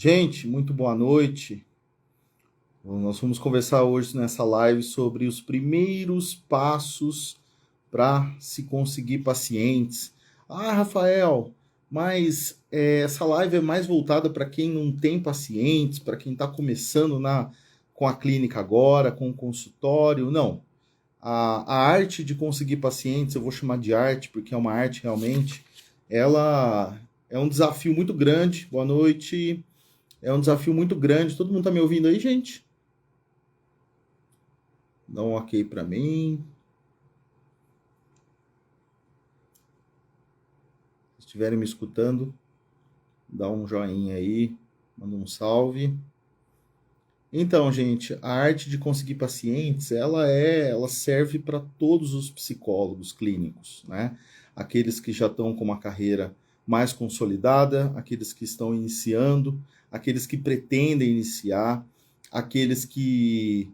Gente, muito boa noite. Nós vamos conversar hoje nessa live sobre os primeiros passos para se conseguir pacientes. Ah, Rafael, mas essa live é mais voltada para quem não tem pacientes, para quem está começando com a clínica agora, com o consultório. Não. A arte de conseguir pacientes, eu vou chamar de arte, porque é uma arte realmente, ela é um desafio muito grande. Boa noite. É um desafio muito grande. Todo mundo tá me ouvindo aí, gente? Dá um ok para mim. Se estiverem me escutando, dá um joinha aí, manda um salve. Então, gente, a arte de conseguir pacientes, ela serve para todos os psicólogos clínicos, né? Aqueles que já estão com uma carreira mais consolidada, aqueles que estão iniciando, aqueles que pretendem iniciar, aqueles que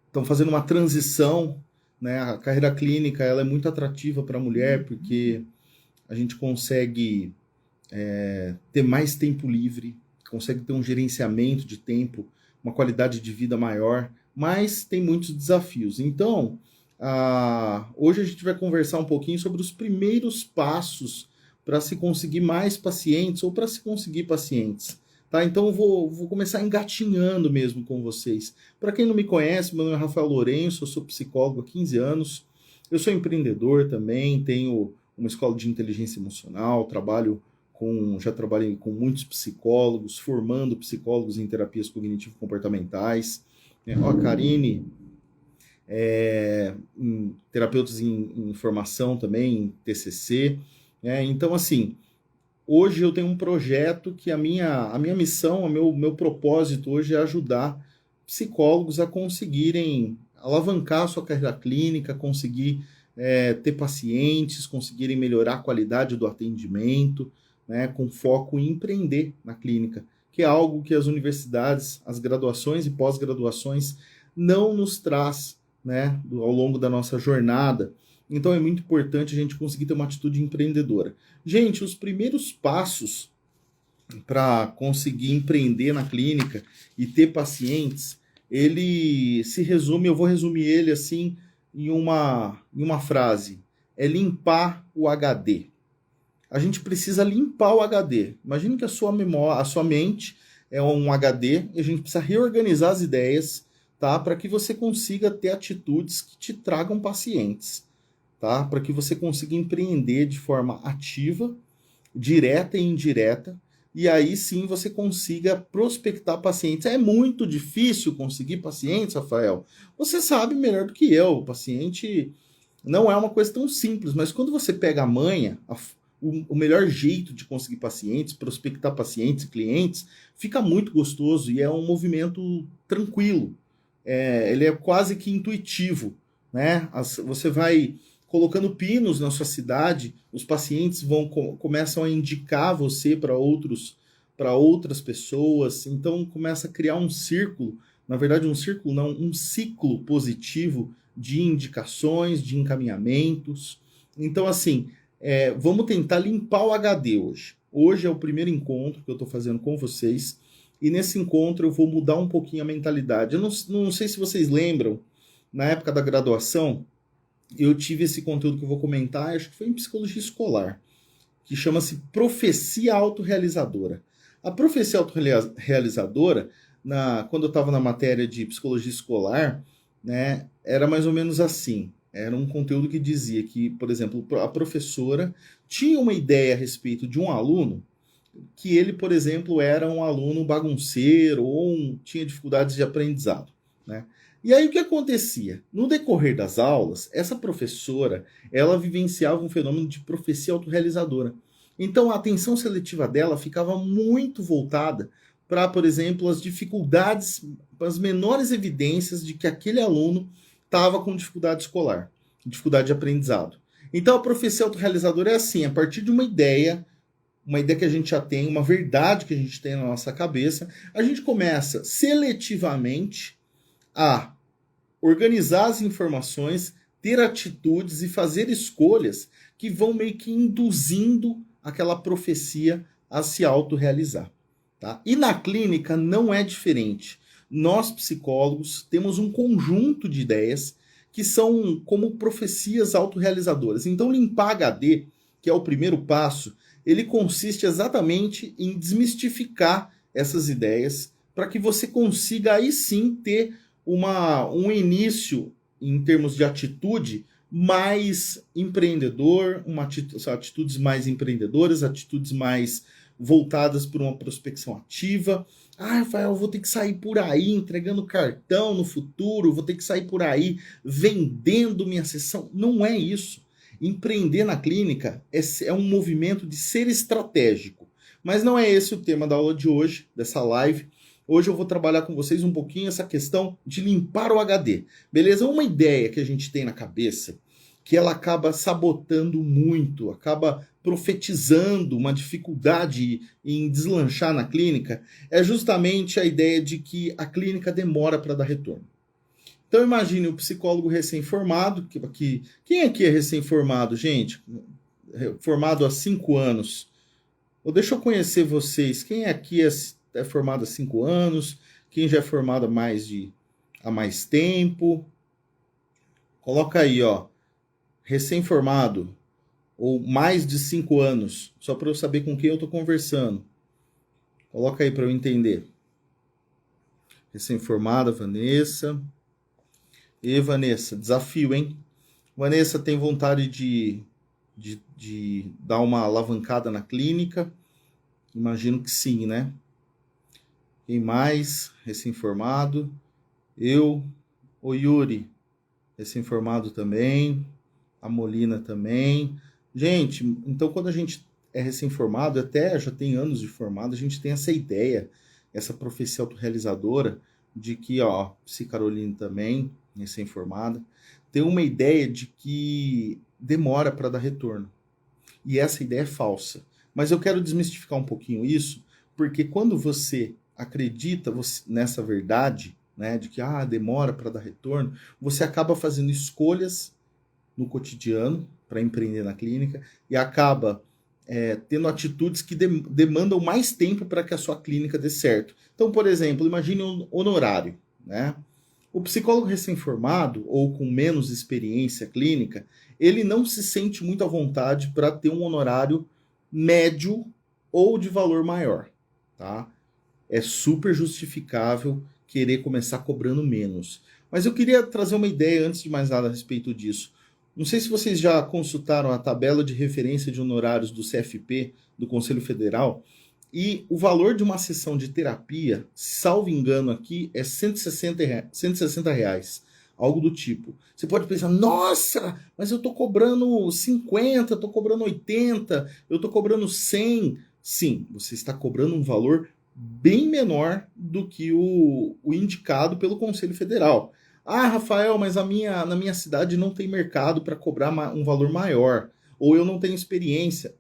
estão fazendo uma transição, né? A carreira clínica, ela é muito atrativa para a mulher porque a gente consegue ter mais tempo livre, consegue ter um gerenciamento de tempo, uma qualidade de vida maior, mas tem muitos desafios. Então, hoje a gente vai conversar um pouquinho sobre os primeiros passos para se conseguir mais pacientes ou para se conseguir pacientes. Tá? Então, eu vou começar engatinhando mesmo com vocês. Para quem não me conhece, meu nome é Rafael Lourenço, eu sou psicólogo há 15 anos, eu sou empreendedor também, tenho uma escola de inteligência emocional, já trabalhei com muitos psicólogos, formando psicólogos em terapias cognitivo-comportamentais. Ó, a Karine, terapeutas em formação também, em TCC. Então, assim, hoje eu tenho um projeto que a minha missão, o meu propósito hoje é ajudar psicólogos a conseguirem alavancar a sua carreira clínica, conseguir ter pacientes, conseguirem melhorar a qualidade do atendimento, né, com foco em empreender na clínica, que é algo que as universidades, as graduações e pós-graduações não nos traz, né, ao longo da nossa jornada. Então é muito importante a gente conseguir ter uma atitude empreendedora. Gente, os primeiros passos para conseguir empreender na clínica e ter pacientes, ele se resume, eu vou resumir ele assim em uma frase: é limpar o HD. A gente precisa limpar o HD. Imagine que a sua memória, a sua mente é um HD e a gente precisa reorganizar as ideias, tá? Para que você consiga ter atitudes que te tragam pacientes, tá? Para que você consiga empreender de forma ativa, direta e indireta, e aí sim você consiga prospectar pacientes. É muito difícil conseguir pacientes, Rafael. Você sabe melhor do que eu. O paciente não é uma coisa tão simples, mas quando você pega a manha, o melhor jeito de conseguir pacientes, prospectar pacientes e clientes, fica muito gostoso e é um movimento tranquilo. Ele é quase que intuitivo, né? Você vai colocando pinos na sua cidade, os pacientes começam a indicar você para outras pessoas, então começa a criar um círculo, na verdade um círculo não, um ciclo positivo de indicações, de encaminhamentos. Então assim, vamos tentar limpar o HD hoje. Hoje é o primeiro encontro que eu estou fazendo com vocês. E nesse encontro eu vou mudar um pouquinho a mentalidade. Eu não sei se vocês lembram, na época da graduação, eu tive esse conteúdo que eu vou comentar, acho que foi em psicologia escolar, que chama-se profecia autorrealizadora. A profecia autorrealizadora, quando eu estava na matéria de psicologia escolar, né, era mais ou menos assim. Era um conteúdo que dizia que, por exemplo, a professora tinha uma ideia a respeito de um aluno que ele, por exemplo, era um aluno bagunceiro ou tinha dificuldades de aprendizado, né? E aí o que acontecia? No decorrer das aulas, essa professora, ela vivenciava um fenômeno de profecia autorrealizadora. Então a atenção seletiva dela ficava muito voltada para, por exemplo, as dificuldades, para as menores evidências de que aquele aluno estava com dificuldade escolar, dificuldade de aprendizado. Então a profecia autorrealizadora é assim, a partir de uma ideia que a gente já tem, uma verdade que a gente tem na nossa cabeça, a gente começa seletivamente a organizar as informações, ter atitudes e fazer escolhas que vão meio que induzindo aquela profecia a se autorrealizar. tá? E na clínica não é diferente. Nós, psicólogos, temos um conjunto de ideias que são como profecias autorrealizadoras. Então, limpar HD, que é o primeiro passo, ele consiste exatamente em desmistificar essas ideias para que você consiga aí sim ter um início em termos de atitude mais empreendedor, atitudes mais empreendedoras, atitudes mais voltadas para uma prospecção ativa. Ah, Rafael, eu vou ter que sair por aí entregando cartão no futuro, vou ter que sair por aí vendendo minha sessão. Não é isso. Empreender na clínica é um movimento de ser estratégico. Mas não é esse o tema da aula de hoje, dessa live. Hoje eu vou trabalhar com vocês um pouquinho essa questão de limpar o HD. Beleza? Uma ideia que a gente tem na cabeça, que ela acaba sabotando muito, acaba profetizando uma dificuldade em deslanchar na clínica, é justamente a ideia de que a clínica demora para dar retorno. Então imagine o psicólogo recém-formado, quem aqui é recém-formado, gente? Formado há 5 anos. Ou deixa eu conhecer vocês, quem aqui é formado há 5 anos, quem já é formado há mais tempo. Coloca aí, ó, recém-formado, ou mais de 5 anos, só para eu saber com quem eu estou conversando. Coloca aí para eu entender. Recém-formada, Vanessa. E Vanessa, desafio, hein? Vanessa tem vontade de dar uma alavancada na clínica? Imagino que sim, né? Quem mais? Recém-formado. Eu. O Yuri, recém-formado também. A Molina também. Gente, então quando a gente é recém-formado, até já tem anos de formado, a gente tem essa ideia, essa profecia autorrealizadora de que, ó, Carolina também, recém-formada, tem uma ideia de que demora para dar retorno. E essa ideia é falsa. Mas eu quero desmistificar um pouquinho isso, porque quando você acredita nessa verdade, né, de que demora para dar retorno, você acaba fazendo escolhas no cotidiano para empreender na clínica e acaba tendo atitudes que demandam mais tempo para que a sua clínica dê certo. Então, por exemplo, imagine um honorário, né? O psicólogo recém-formado ou com menos experiência clínica, ele não se sente muito à vontade para ter um honorário médio ou de valor maior, tá? É super justificável querer começar cobrando menos. Mas eu queria trazer uma ideia antes de mais nada a respeito disso. Não sei se vocês já consultaram a tabela de referência de honorários do CFP, do Conselho Federal, e o valor de uma sessão de terapia, salvo engano aqui, é R$ 160, algo do tipo. Você pode pensar, nossa, mas eu estou cobrando 50, estou cobrando 80, eu estou cobrando 100. Sim, você está cobrando um valor bem menor do que o indicado pelo Conselho Federal. Ah, Rafael, mas na minha cidade não tem mercado para cobrar um valor maior. Ou eu não tenho experiência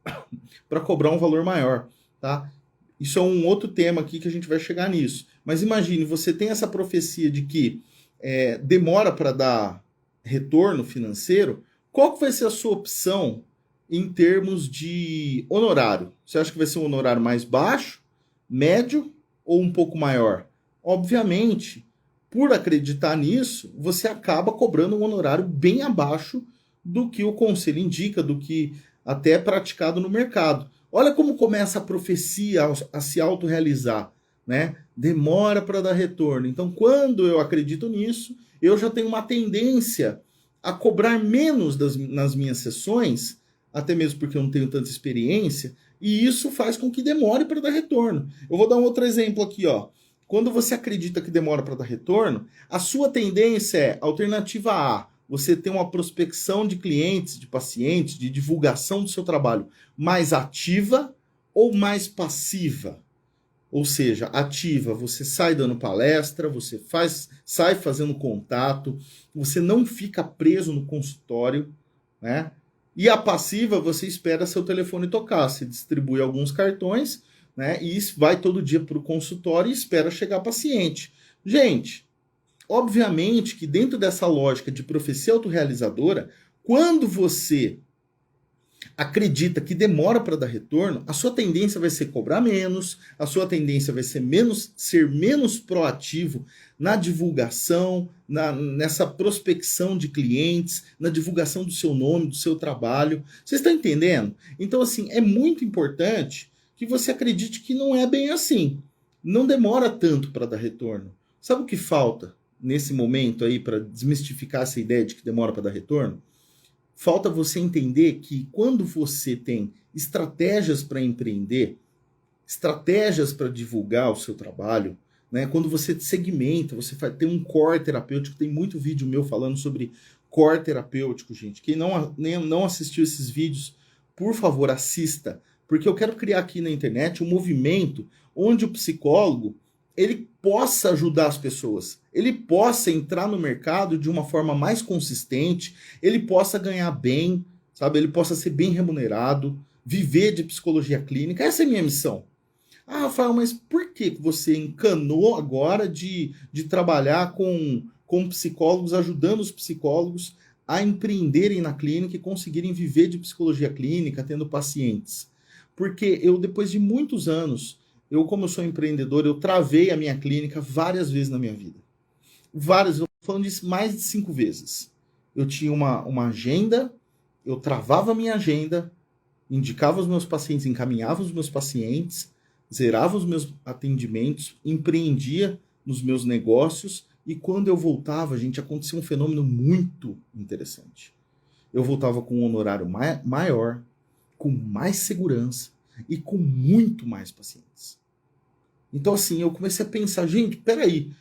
para cobrar um valor maior, tá? Isso é um outro tema aqui que a gente vai chegar nisso. Mas imagine, você tem essa profecia de que demora para dar retorno financeiro. Qual que vai ser a sua opção em termos de honorário? Você acha que vai ser um honorário mais baixo, médio ou um pouco maior? Obviamente, por acreditar nisso, você acaba cobrando um honorário bem abaixo do que o conselho indica, do que até é praticado no mercado. Olha como começa a profecia a se autorrealizar, né? Demora para dar retorno. Então, quando eu acredito nisso, eu já tenho uma tendência a cobrar menos nas minhas sessões, até mesmo porque eu não tenho tanta experiência, e isso faz com que demore para dar retorno. Eu vou dar um outro exemplo aqui, ó. Quando você acredita que demora para dar retorno, a sua tendência é alternativa A. Você tem uma prospecção de clientes, de pacientes, de divulgação do seu trabalho mais ativa ou mais passiva? Ou seja, ativa, você sai dando palestra, você sai fazendo contato, você não fica preso no consultório, né? E a passiva, você espera seu telefone tocar, você distribui alguns cartões, né? E vai todo dia para o consultório e espera chegar paciente. Gente, obviamente que dentro dessa lógica de profecia autorrealizadora, quando você acredita que demora para dar retorno, a sua tendência vai ser cobrar menos, a sua tendência vai ser menos proativo na divulgação, nessa prospecção de clientes, na divulgação do seu nome, do seu trabalho. Vocês estão entendendo? Então, assim, é muito importante que você acredite que não é bem assim. Não demora tanto para dar retorno. Sabe o que falta nesse momento aí para desmistificar essa ideia de que demora para dar retorno? Falta você entender que quando você tem estratégias para empreender, estratégias para divulgar o seu trabalho, né? Quando você segmenta, você tem um core terapêutico, tem muito vídeo meu falando sobre core terapêutico, gente. Quem não assistiu esses vídeos, por favor, assista, porque eu quero criar aqui na internet um movimento onde o psicólogo ele possa ajudar as pessoas, ele possa entrar no mercado de uma forma mais consistente, ele possa ganhar bem, sabe? Ele possa ser bem remunerado, viver de psicologia clínica. Essa é a minha missão. Ah, Rafael, mas por que você encanou agora de trabalhar com psicólogos, ajudando os psicólogos a empreenderem na clínica e conseguirem viver de psicologia clínica, tendo pacientes? Porque eu, depois de muitos anos, como eu sou empreendedor, eu travei a minha clínica várias vezes na minha vida. Várias, eu estou falando disso mais de 5 vezes. Eu tinha uma agenda, eu travava a minha agenda, indicava os meus pacientes, encaminhava os meus pacientes, zerava os meus atendimentos, empreendia nos meus negócios e quando eu voltava, gente, acontecia um fenômeno muito interessante. Eu voltava com um honorário maior, com mais segurança e com muito mais pacientes. Então, assim, eu comecei a pensar, gente, peraí,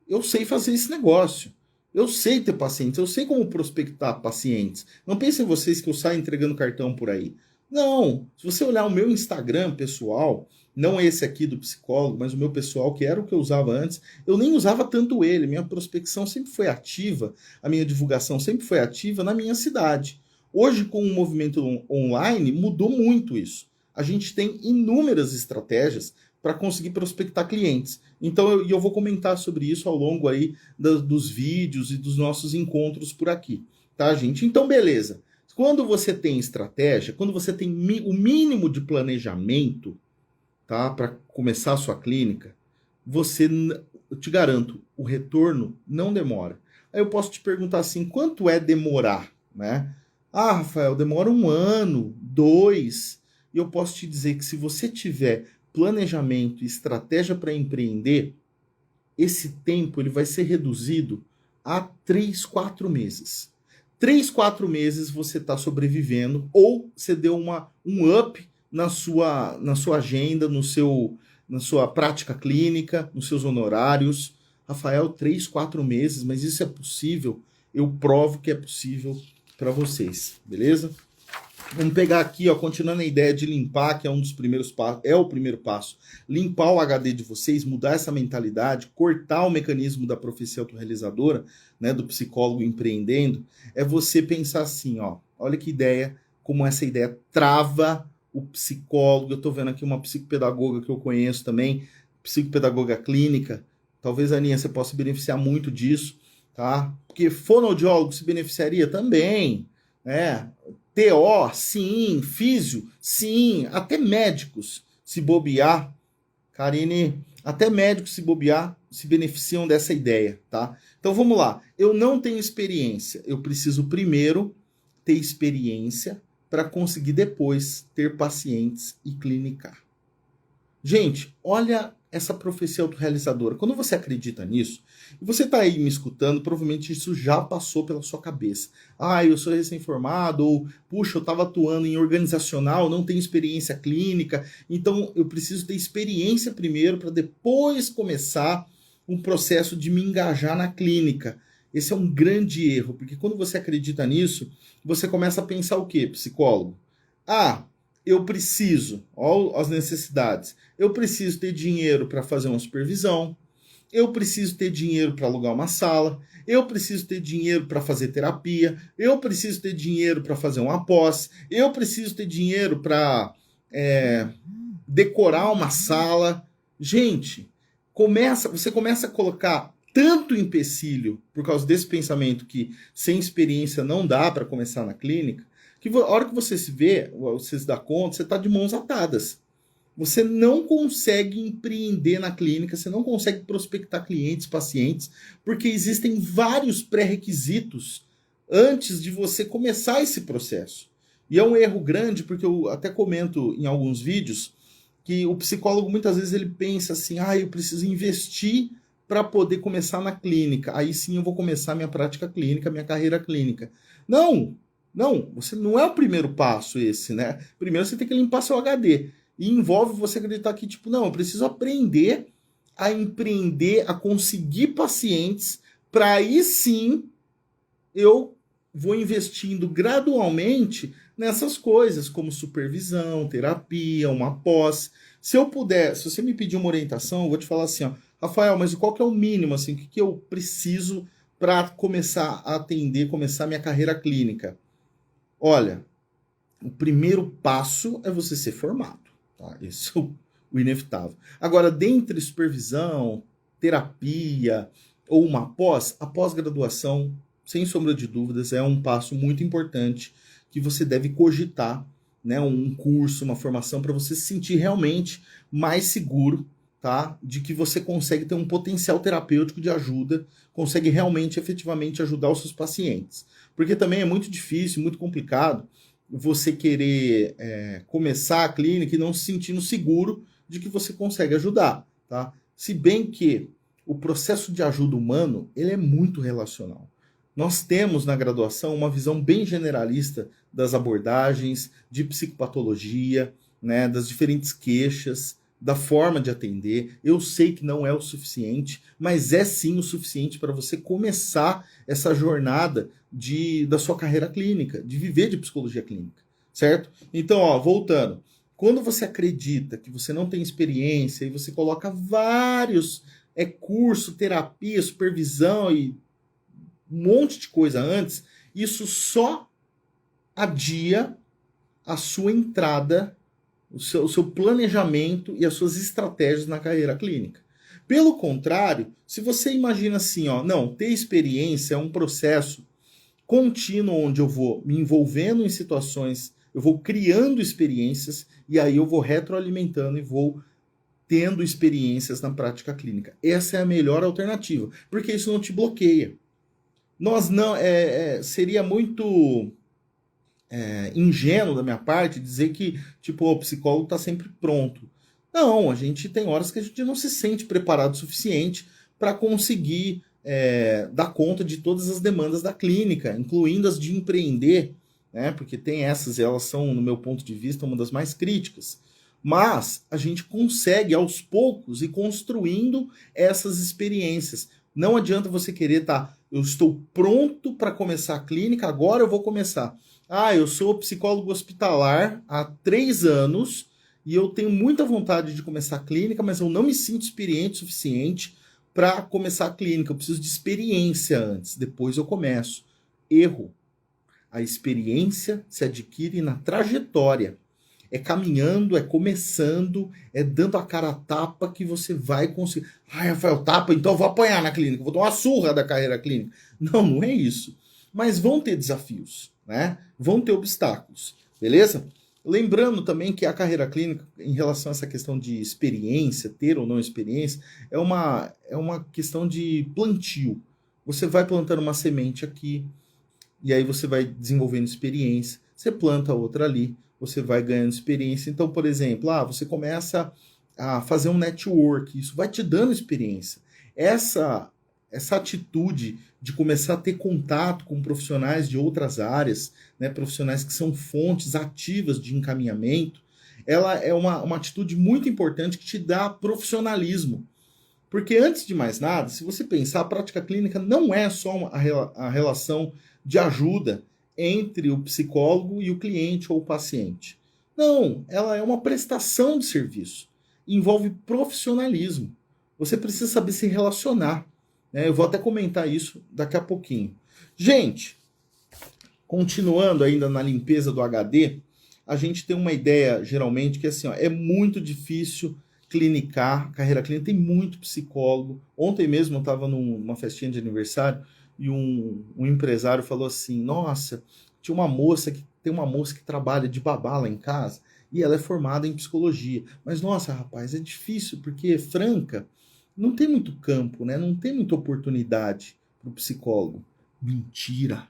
eu sei fazer esse negócio. Eu sei ter pacientes, eu sei como prospectar pacientes. Não pensem vocês que eu saio entregando cartão por aí. Não, se você olhar o meu Instagram pessoal, não esse aqui do psicólogo, mas o meu pessoal, que era o que eu usava antes, eu nem usava tanto ele. Minha prospecção sempre foi ativa, a minha divulgação sempre foi ativa na minha cidade. Hoje, com o movimento online, mudou muito isso. A gente tem inúmeras estratégias para conseguir prospectar clientes. Então, eu vou comentar sobre isso ao longo aí dos vídeos e dos nossos encontros por aqui, tá, gente? Então, beleza. Quando você tem estratégia, quando você tem o mínimo de planejamento, tá, para começar a sua clínica, eu te garanto, o retorno não demora. Aí eu posso te perguntar assim, quanto é demorar, né? Ah, Rafael, demora 1 ano, 2. E eu posso te dizer que se você tiver planejamento e estratégia para empreender, esse tempo ele vai ser reduzido a 3, 4 meses. 3, 4 meses você está sobrevivendo ou você deu um up na sua agenda, na sua prática clínica, nos seus honorários. Rafael, 3, 4 meses, mas isso é possível. Eu provo que é possível para vocês, beleza? Vamos pegar aqui, ó, continuando a ideia de limpar, que é um dos primeiros passos, é o primeiro passo. Limpar o HD de vocês, mudar essa mentalidade, cortar o mecanismo da profecia autorrealizadora, né, do psicólogo empreendendo, é você pensar assim, ó, olha que ideia, como essa ideia trava o psicólogo. Eu tô vendo aqui uma psicopedagoga que eu conheço também, psicopedagoga clínica, talvez, Aninha, você possa beneficiar muito disso, tá? Porque fonoaudiólogo se beneficiaria também, né? TO, sim, físio, sim, até médicos se bobear, Karine, até médicos se bobear, se beneficiam dessa ideia, tá? Então vamos lá, eu não tenho experiência, eu preciso primeiro ter experiência para conseguir depois ter pacientes e clinicar. Gente, olha essa profecia autorrealizadora. Quando você acredita nisso, e você está aí me escutando, provavelmente isso já passou pela sua cabeça. Ah, eu sou recém-formado, ou puxa, eu estava atuando em organizacional, não tenho experiência clínica, então eu preciso ter experiência primeiro para depois começar um processo de me engajar na clínica. Esse é um grande erro, porque quando você acredita nisso, você começa a pensar o quê, psicólogo? Ah, eu preciso, olha as necessidades, eu preciso ter dinheiro para fazer uma supervisão, eu preciso ter dinheiro para alugar uma sala, eu preciso ter dinheiro para fazer terapia, eu preciso ter dinheiro para fazer uma pós, eu preciso ter dinheiro para decorar uma sala. Gente, você começa a colocar tanto empecilho por causa desse pensamento que sem experiência não dá para começar na clínica, a hora que você se vê, você se dá conta, você está de mãos atadas. Você não consegue empreender na clínica, você não consegue prospectar clientes, pacientes, porque existem vários pré-requisitos antes de você começar esse processo. E é um erro grande, porque eu até comento em alguns vídeos que o psicólogo muitas vezes ele pensa assim, eu preciso investir para poder começar na clínica. Aí sim eu vou começar minha prática clínica, minha carreira clínica. Não, você não é o primeiro passo esse, né? Primeiro você tem que limpar seu HD. E envolve você acreditar que, tipo, não, eu preciso aprender a empreender, a conseguir pacientes, para aí sim eu vou investindo gradualmente nessas coisas, como supervisão, terapia, uma pós. Se eu puder, se você me pedir uma orientação, eu vou te falar assim, ó, Rafael, mas qual que é o mínimo, assim, o que eu preciso para começar a atender, começar a minha carreira clínica? Olha, o primeiro passo é você ser formado, tá? Esse é o inevitável. Agora, dentre supervisão, terapia ou uma pós, a pós-graduação, sem sombra de dúvidas, é um passo muito importante que você deve cogitar, né? Um curso, uma formação para você se sentir realmente mais seguro, tá? De que você consegue ter um potencial terapêutico de ajuda, consegue realmente, efetivamente ajudar os seus pacientes. Porque também é muito difícil, muito complicado você querer começar a clínica e não se sentindo seguro de que você consegue ajudar, tá? Se bem que o processo de ajuda humano, ele é muito relacional. Nós temos na graduação uma visão bem generalista das abordagens, de psicopatologia, né, das diferentes queixas, da forma de atender. Eu sei que não é o suficiente, mas é sim o suficiente para você começar essa jornada da sua carreira clínica, de viver de psicologia clínica, certo? Então, ó, voltando. Quando você acredita que você não tem experiência e você coloca vários curso, terapia, supervisão e um monte de coisa antes, isso só adia a sua entrada, o seu planejamento e as suas estratégias na carreira clínica. Pelo contrário, se você imagina assim, ó, não, ter experiência é um processo contínuo onde eu vou me envolvendo em situações, eu vou criando experiências e aí eu vou retroalimentando e vou tendo experiências na prática clínica. Essa é a melhor alternativa, porque isso não te bloqueia. Nós não seria muito ingênuo da minha parte dizer que tipo o psicólogo está sempre pronto. Não, a gente tem horas que a gente não se sente preparado o suficiente para conseguir dar conta de todas as demandas da clínica, incluindo as de empreender, né? Porque tem essas, elas são, no meu ponto de vista, uma das mais críticas. Mas a gente consegue aos poucos ir construindo essas experiências. Não adianta você querer eu estou pronto para começar a clínica, agora eu vou começar. Eu sou psicólogo hospitalar há 3 anos e eu tenho muita vontade de começar a clínica, mas eu não me sinto experiente o suficiente para começar a clínica. Eu preciso de experiência antes, depois eu começo. Erro. A experiência se adquire na trajetória. É caminhando, é começando, é dando a cara a tapa que você vai conseguir. Rafael, tapa, então eu vou apanhar na clínica, vou dar uma surra da carreira clínica. Não, não é isso. Mas vão ter desafios, né? Vão ter obstáculos, beleza? Lembrando também que a carreira clínica, em relação a essa questão de experiência, ter ou não experiência, é uma questão de plantio. Você vai plantando uma semente aqui, e aí você vai desenvolvendo experiência. Você planta outra ali, você vai ganhando experiência. Então, por exemplo, você começa a fazer um network, isso vai te dando experiência. Essa atitude de começar a ter contato com profissionais de outras áreas, né, profissionais que são fontes ativas de encaminhamento, ela é uma atitude muito importante que te dá profissionalismo. Porque, antes de mais nada, se você pensar, a prática clínica não é só a relação de ajuda entre o psicólogo e o cliente ou o paciente. Não, ela é uma prestação de serviço. Envolve profissionalismo. Você precisa saber se relacionar. Né? Eu vou até comentar isso daqui a pouquinho. Gente, continuando ainda na limpeza do HD, a gente tem uma ideia, geralmente, que assim, é muito difícil clinicar, carreira clínica, tem muito psicólogo. Ontem mesmo eu estava numa festinha de aniversário e um empresário falou assim, nossa, tinha uma moça que tem uma moça que trabalha de babá lá em casa e ela é formada em psicologia. Mas, nossa, rapaz, é difícil, porque Franca não tem muito campo, né? Não tem muita oportunidade para o psicólogo. Mentira!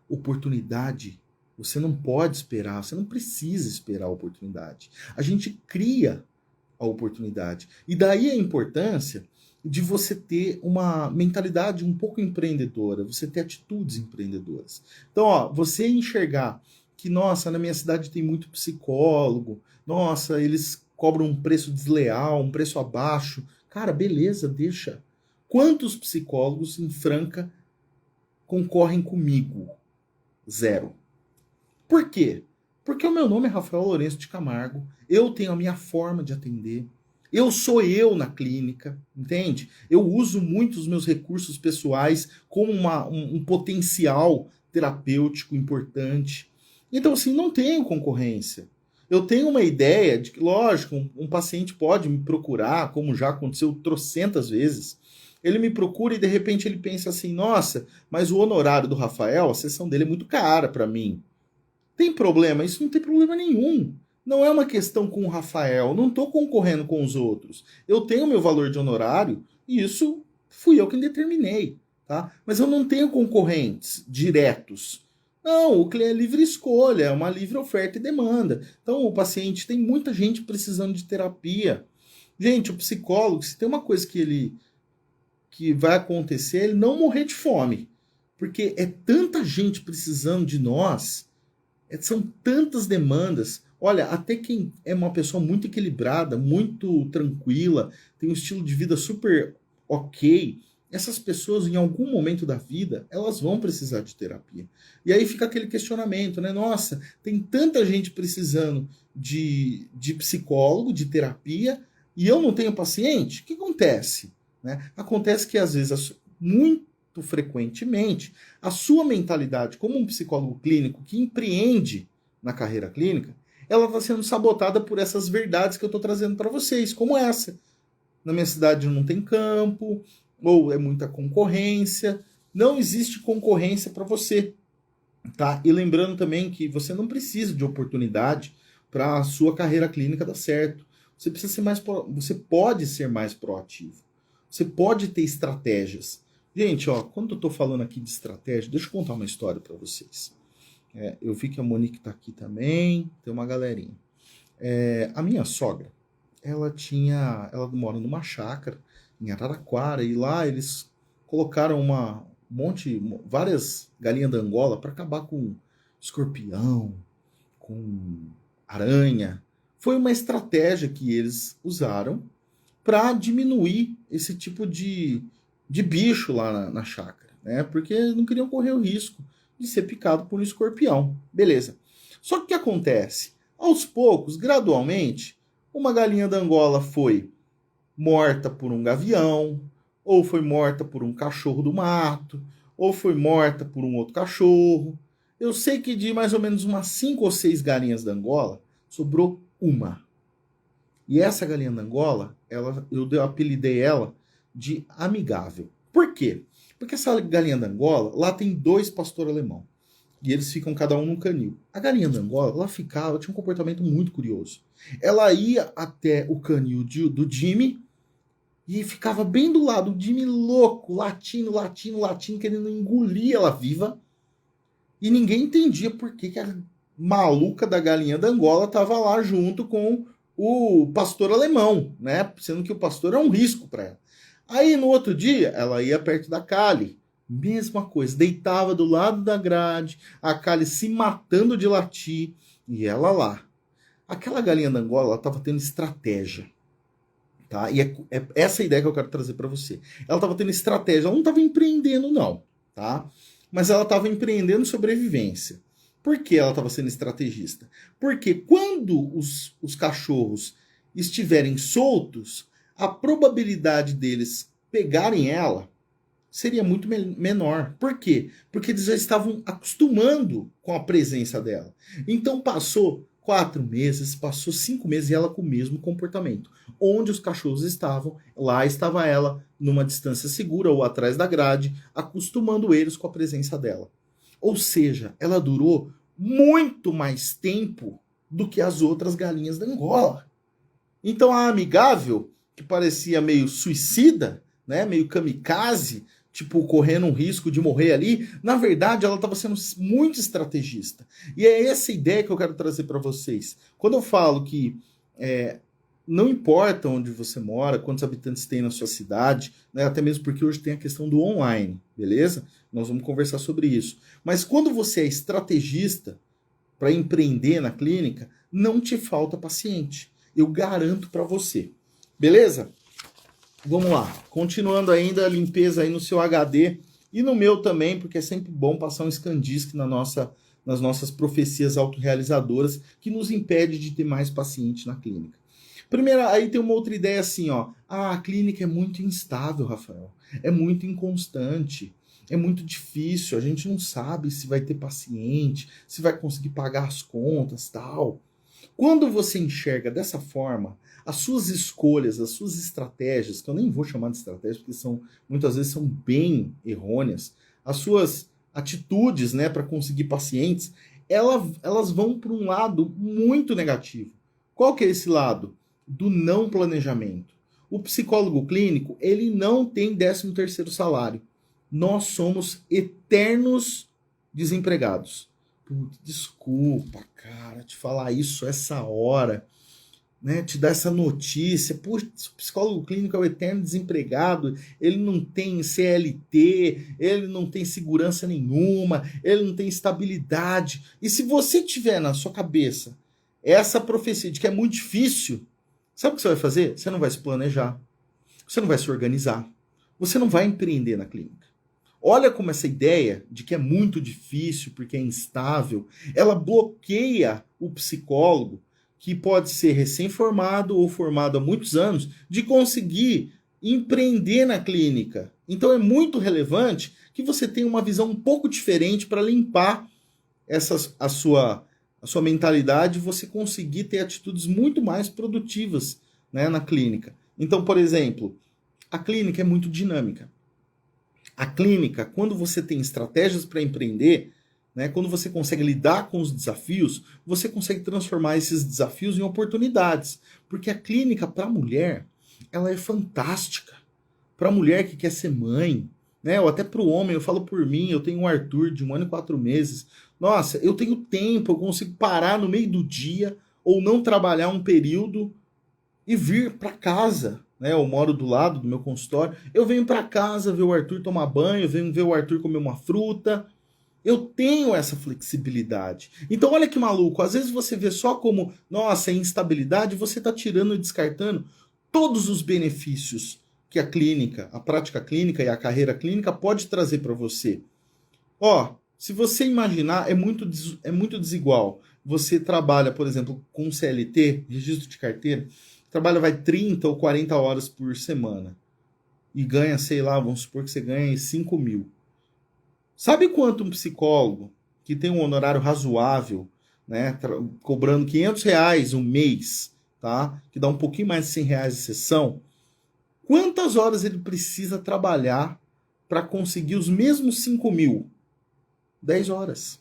Oportunidade, você não pode esperar, você não precisa esperar a oportunidade. A gente cria a oportunidade. E daí a importância de você ter uma mentalidade um pouco empreendedora, você ter atitudes empreendedoras. Então, ó, você enxergar que, nossa, na minha cidade tem muito psicólogo, nossa, eles cobram um preço desleal, um preço abaixo. Cara, beleza, deixa. Quantos psicólogos em Franca concorrem comigo? Zero. Por quê? Porque o meu nome é Rafael Lourenço de Camargo, eu tenho a minha forma de atender, eu sou eu na clínica, entende? Eu uso muito os meus recursos pessoais como um potencial terapêutico importante. Então, assim, não tenho concorrência. Eu tenho uma ideia de que, lógico, um paciente pode me procurar, como já aconteceu trocentas vezes. Ele me procura e de repente ele pensa assim: nossa, mas o honorário do Rafael, a sessão dele é muito cara para mim. Tem problema? Isso não tem problema nenhum. Não é uma questão com o Rafael. Não estou concorrendo com os outros. Eu tenho meu valor de honorário e isso fui eu quem determinei. Tá? Mas eu não tenho concorrentes diretos. Não, o cliente é livre escolha, é uma livre oferta e demanda. Então, o paciente tem muita gente precisando de terapia. Gente, o psicólogo, se tem uma coisa que vai acontecer, é ele não morrer de fome. Porque é tanta gente precisando de nós, são tantas demandas. Olha, até quem é uma pessoa muito equilibrada, muito tranquila, tem um estilo de vida super ok, essas pessoas, em algum momento da vida, elas vão precisar de terapia. E aí fica aquele questionamento, né? Nossa, tem tanta gente precisando de psicólogo, de terapia, e eu não tenho paciente? O que acontece? Né? Acontece que, às vezes, muito frequentemente, a sua mentalidade como um psicólogo clínico que empreende na carreira clínica, ela está sendo sabotada por essas verdades que eu estou trazendo para vocês, como essa. Na minha cidade não tem campo, ou é muita concorrência. Não existe concorrência para você. Tá? E lembrando também que você não precisa de oportunidade para a sua carreira clínica dar certo. Você precisa ser você pode ser mais proativo. Você pode ter estratégias. Gente, ó, quando eu estou falando aqui de estratégia, deixa eu contar uma história para vocês. Eu vi que a Monique está aqui também, tem uma galerinha. A minha sogra, ela mora numa chácara em Araraquara, e lá eles colocaram várias galinhas da Angola para acabar com escorpião, com aranha. Foi uma estratégia que eles usaram para diminuir esse tipo de bicho lá na chácara, né? Porque não queriam correr o risco de ser picado por um escorpião. Beleza. Só que o que acontece? Aos poucos, gradualmente, uma galinha da Angola foi morta por um gavião, ou foi morta por um cachorro do mato, ou foi morta por um outro cachorro. Eu sei que de mais ou menos umas 5 ou 6 galinhas da Angola, sobrou uma. E essa galinha da Angola, eu apelidei ela de amigável. Por quê? Porque essa galinha da Angola, lá tem 2 pastor alemão. E eles ficam cada um num canil. A galinha da Angola, ela tinha um comportamento muito curioso. Ela ia até o canil do Jimmy e ficava bem do lado. O Jimmy louco, latindo, querendo engolir ela viva. E ninguém entendia por que a maluca da galinha da Angola estava lá junto com o pastor alemão, né? Sendo que o pastor é um risco para ela. Aí no outro dia, ela ia perto da Kali. Mesma coisa, deitava do lado da grade, a Kali se matando de latir, e ela lá. Aquela galinha da Angola, ela estava tendo estratégia. Tá? E é essa ideia que eu quero trazer para você. Ela estava tendo estratégia, ela não estava empreendendo, não. Tá? Mas ela estava empreendendo sobrevivência. Por que ela estava sendo estrategista? Porque quando os cachorros estiverem soltos, a probabilidade deles pegarem ela seria muito menor. Por quê? Porque eles já estavam acostumando com a presença dela. Então passou 4 meses, passou 5 meses e ela com o mesmo comportamento. Onde os cachorros estavam, lá estava ela, numa distância segura ou atrás da grade, acostumando eles com a presença dela. Ou seja, ela durou muito mais tempo do que as outras galinhas da Angola. Então a amigável, que parecia meio suicida, né, meio kamikaze, tipo correndo um risco de morrer ali, na verdade ela estava sendo muito estrategista. E é essa ideia que eu quero trazer para vocês. Quando eu falo que não importa onde você mora, quantos habitantes tem na sua cidade, né, até mesmo porque hoje tem a questão do online, beleza? Nós vamos conversar sobre isso. Mas quando você é estrategista para empreender na clínica, não te falta paciente. Eu garanto para você. Beleza? Vamos lá. Continuando ainda a limpeza aí no seu HD e no meu também, porque é sempre bom passar um ScanDisk nas nossas profecias autorrealizadoras que nos impede de ter mais paciente na clínica. Primeiro, aí tem uma outra ideia assim, ó. A clínica é muito instável, Rafael. É muito inconstante. É muito difícil. A gente não sabe se vai ter paciente, se vai conseguir pagar as contas, tal. Quando você enxerga dessa forma, as suas escolhas, as suas estratégias, que eu nem vou chamar de estratégias, porque muitas vezes são bem errôneas, as suas atitudes, né, para conseguir pacientes, elas vão para um lado muito negativo. Qual que é esse lado? Do não planejamento. O psicólogo clínico, ele não tem 13º salário. Nós somos eternos desempregados. Putz, desculpa, cara, te falar isso essa hora, né? Te dar essa notícia. Putz, o psicólogo clínico é o eterno desempregado, ele não tem CLT, ele não tem segurança nenhuma, ele não tem estabilidade. E se você tiver na sua cabeça essa profecia de que é muito difícil, sabe o que você vai fazer? Você não vai se planejar, você não vai se organizar, você não vai empreender na clínica. Olha como essa ideia de que é muito difícil porque é instável, ela bloqueia o psicólogo, que pode ser recém-formado ou formado há muitos anos, de conseguir empreender na clínica. Então é muito relevante que você tenha uma visão um pouco diferente para limpar a sua mentalidade e você conseguir ter atitudes muito mais produtivas, né, na clínica. Então, por exemplo, a clínica é muito dinâmica. A clínica, quando você tem estratégias para empreender, né, quando você consegue lidar com os desafios, você consegue transformar esses desafios em oportunidades. Porque a clínica, para a mulher, ela é fantástica. Para a mulher que quer ser mãe, né, ou até para o homem, eu falo por mim, eu tenho um Arthur de 1 ano e 4 meses. Nossa, eu tenho tempo, eu consigo parar no meio do dia ou não trabalhar um período e vir para casa, né? Eu moro do lado do meu consultório. Eu venho para casa ver o Arthur tomar banho, eu venho ver o Arthur comer uma fruta. Eu tenho essa flexibilidade. Então, olha que maluco. Às vezes você vê só como, nossa, é instabilidade, você está tirando e descartando todos os benefícios que a clínica, a prática clínica e a carreira clínica pode trazer para você. Ó, se você imaginar, é muito desigual. Você trabalha, por exemplo, com CLT, registro de carteira, trabalha vai 30 ou 40 horas por semana e ganha, sei lá, vamos supor que você ganha 5 mil. Sabe quanto um psicólogo que tem um honorário razoável, né, cobrando R$ 500 um mês, tá, que dá um pouquinho mais de R$ 100 a sessão, quantas horas ele precisa trabalhar para conseguir os mesmos 5 mil? 10 horas.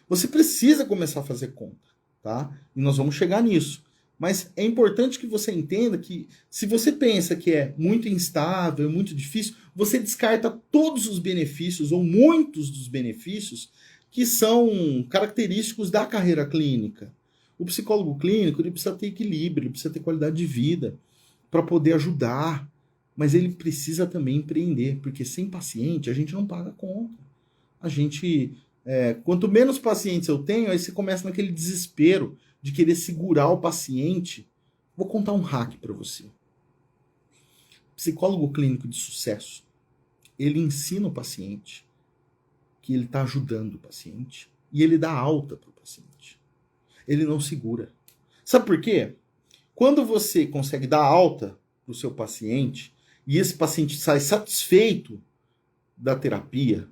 Você precisa começar a fazer conta, tá? E nós vamos chegar nisso. Mas é importante que você entenda que se você pensa que é muito instável, é muito difícil, você descarta todos os benefícios ou muitos dos benefícios que são característicos da carreira clínica. O psicólogo clínico ele precisa ter equilíbrio, ele precisa ter qualidade de vida para poder ajudar, mas ele precisa também empreender, porque sem paciente a gente não paga conta. A gente, quanto menos pacientes eu tenho, aí você começa naquele desespero de querer segurar o paciente. Vou contar um hack para você. Psicólogo clínico de sucesso, ele ensina o paciente que ele está ajudando o paciente e ele dá alta para o paciente. Ele não segura. Sabe por quê? Quando você consegue dar alta para o seu paciente e esse paciente sai satisfeito da terapia,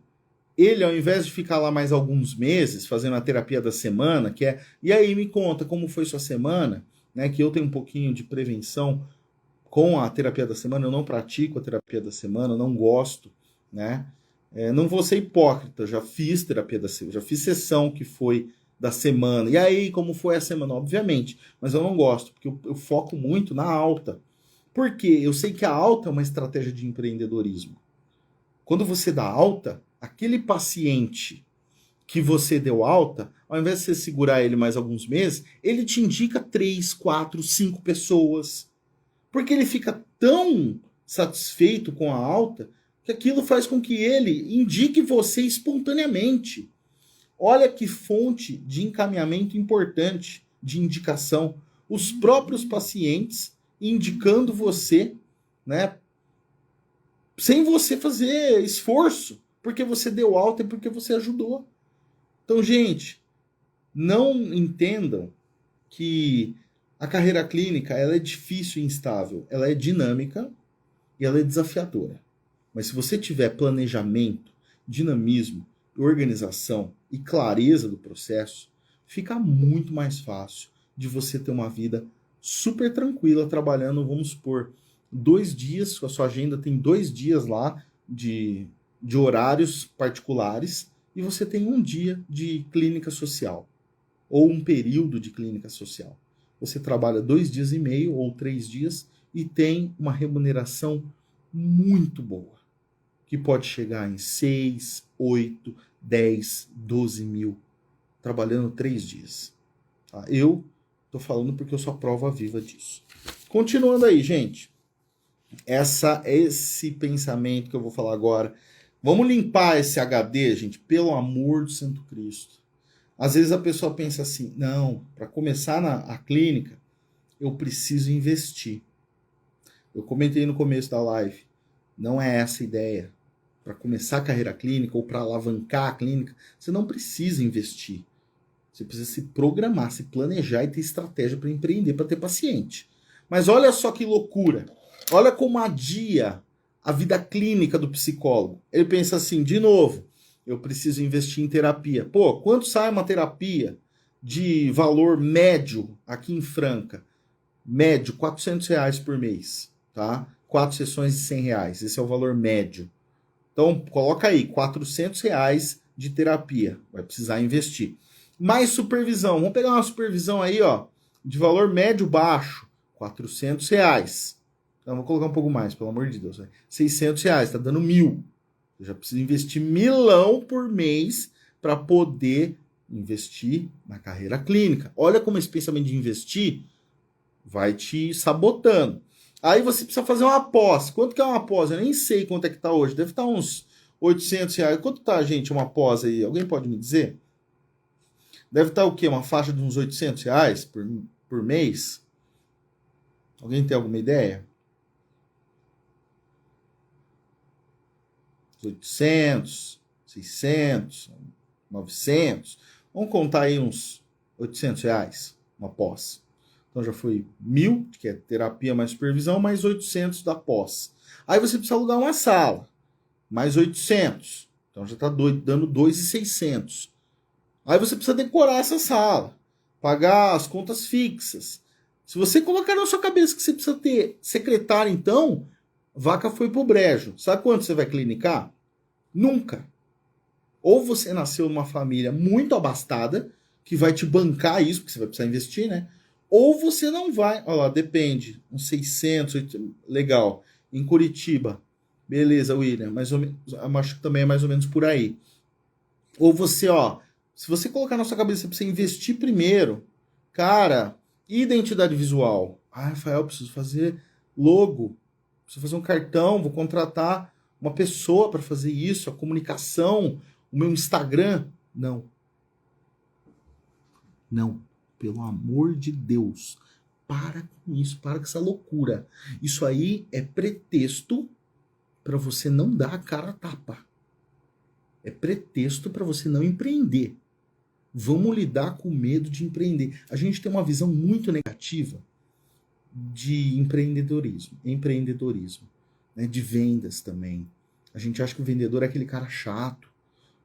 ele, ao invés de ficar lá mais alguns meses fazendo a terapia da semana, que é, e aí me conta como foi sua semana, né? Que eu tenho um pouquinho de prevenção com a terapia da semana, eu não pratico a terapia da semana, não gosto, né? Não vou ser hipócrita, já fiz terapia da semana, já fiz sessão que foi da semana. E aí, como foi a semana? Obviamente. Mas eu não gosto, porque eu foco muito na alta. Por quê? Eu sei que a alta é uma estratégia de empreendedorismo. Quando você dá alta, aquele paciente que você deu alta, ao invés de você segurar ele mais alguns meses, ele te indica 3, 4, 5 pessoas. Porque ele fica tão satisfeito com a alta que aquilo faz com que ele indique você espontaneamente. Olha que fonte de encaminhamento importante, de indicação. Os próprios pacientes indicando você, né, sem você fazer esforço, porque você deu alta e porque você ajudou. Então, gente, não entendam que a carreira clínica ela é difícil e instável, ela é dinâmica e ela é desafiadora. Mas se você tiver planejamento, dinamismo, organização e clareza do processo, fica muito mais fácil de você ter uma vida super tranquila trabalhando, vamos supor, 2 dias, a sua agenda tem 2 dias lá de horários particulares e você tem um dia de clínica social ou um período de clínica social. Você trabalha 2 dias e meio ou 3 dias e tem uma remuneração muito boa, que pode chegar em 6, 8, 10, 12 mil, trabalhando 3 dias. Tá? Eu tô falando porque eu sou a prova viva disso. Continuando aí, gente. Esse pensamento que eu vou falar agora. Vamos limpar esse HD, gente, pelo amor do Santo Cristo. Às vezes a pessoa pensa assim, não, para começar a clínica, eu preciso investir. Eu comentei no começo da live, não é essa a ideia. Para começar a carreira clínica ou para alavancar a clínica, você não precisa investir. Você precisa se programar, se planejar e ter estratégia para empreender, para ter paciente. Mas olha só que loucura. Olha como adia a vida clínica do psicólogo. Ele pensa assim, de novo, eu preciso investir em terapia. Pô, quanto sai uma terapia de valor médio aqui em Franca? Médio, R$ 400 por mês, tá? 4 sessões de R$ 100. Esse é o valor médio. Então, coloca aí, R$ 400 de terapia. Vai precisar investir. Mais supervisão. Vamos pegar uma supervisão aí, ó, de valor médio baixo. R$ 400. Então, vou colocar um pouco mais, pelo amor de Deus. R$ 600, tá dando 1.000. Eu já preciso investir 1.000 por mês para poder investir na carreira clínica. Olha como esse pensamento de investir vai te sabotando. Aí você precisa fazer uma pós. Quanto que é uma pós? Eu nem sei quanto é que tá hoje. Deve estar uns R$ 800. Quanto tá, gente, uma pós aí? Alguém pode me dizer? Deve estar o quê? Uma faixa de uns R$ 800 por mês? Alguém tem alguma ideia? 800, 600, 900. Vamos contar aí uns R$ 800, uma pós. Então já foi 1.000, que é terapia mais supervisão, mais 800 da pós. Aí você precisa alugar uma sala, mais 800. Então já está dando 2.600. Aí você precisa decorar essa sala, pagar as contas fixas. Se você colocar na sua cabeça que você precisa ter secretário, então, vaca foi pro brejo. Sabe quanto você vai clinicar? Nunca. Ou você nasceu numa família muito abastada, que vai te bancar isso, porque você vai precisar investir, né? Ou você não vai. Olha lá, depende. Uns 600, 800, legal. Em Curitiba. Beleza, William. Mais ou menos, acho que também é mais ou menos por aí. Ou você, ó. Se você colocar na sua cabeça pra você investir primeiro, cara, identidade visual. Ah, Rafael, preciso fazer logo. Preciso fazer um cartão, vou contratar uma pessoa para fazer isso, a comunicação, o meu Instagram. Não. Não. Pelo amor de Deus. Para com isso, para com essa loucura. Isso aí é pretexto para você não dar a cara a tapa. É pretexto para você não empreender. Vamos lidar com o medo de empreender. A gente tem uma visão muito negativa de empreendedorismo, né? De vendas também. A gente acha que o vendedor é aquele cara chato.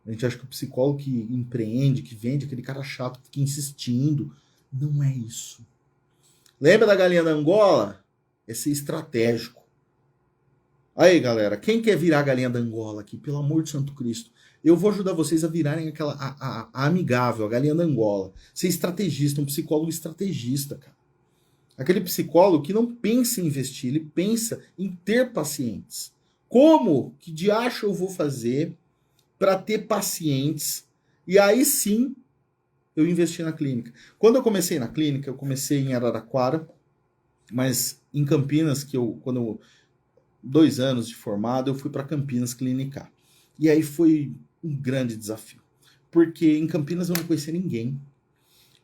A gente acha que o psicólogo que empreende, que vende, é aquele cara chato que fica insistindo. Não é isso. Lembra da galinha da Angola? É ser estratégico. Aí, galera, quem quer virar a galinha da Angola aqui? Pelo amor de Santo Cristo. Eu vou ajudar vocês a virarem aquela a amigável, a galinha da Angola. Ser estrategista, um psicólogo estrategista, cara. Aquele psicólogo que não pensa em investir, ele pensa em ter pacientes. Como que de acho eu vou fazer para ter pacientes? E aí sim eu investi na clínica. Quando eu comecei na clínica, eu comecei em Araraquara, mas em Campinas, quando eu 2 anos de formado, eu fui para Campinas clinicar. E aí foi um grande desafio, porque em Campinas eu não conhecia ninguém.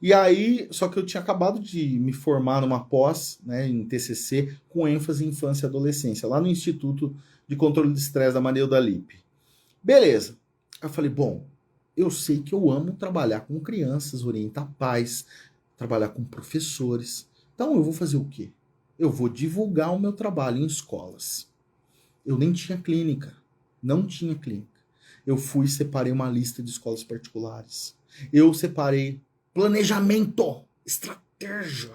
E aí, só que eu tinha acabado de me formar numa pós, né, em TCC, com ênfase em infância e adolescência, lá no Instituto de Controle de Estresse da Manilda Lippe. Beleza. Eu falei, bom, eu sei que eu amo trabalhar com crianças, orientar pais, trabalhar com professores. Então eu vou fazer o quê? Eu vou divulgar o meu trabalho em escolas. Eu nem tinha clínica. Não tinha clínica. Eu fui e separei uma lista de escolas particulares. Eu separei planejamento, estratégia.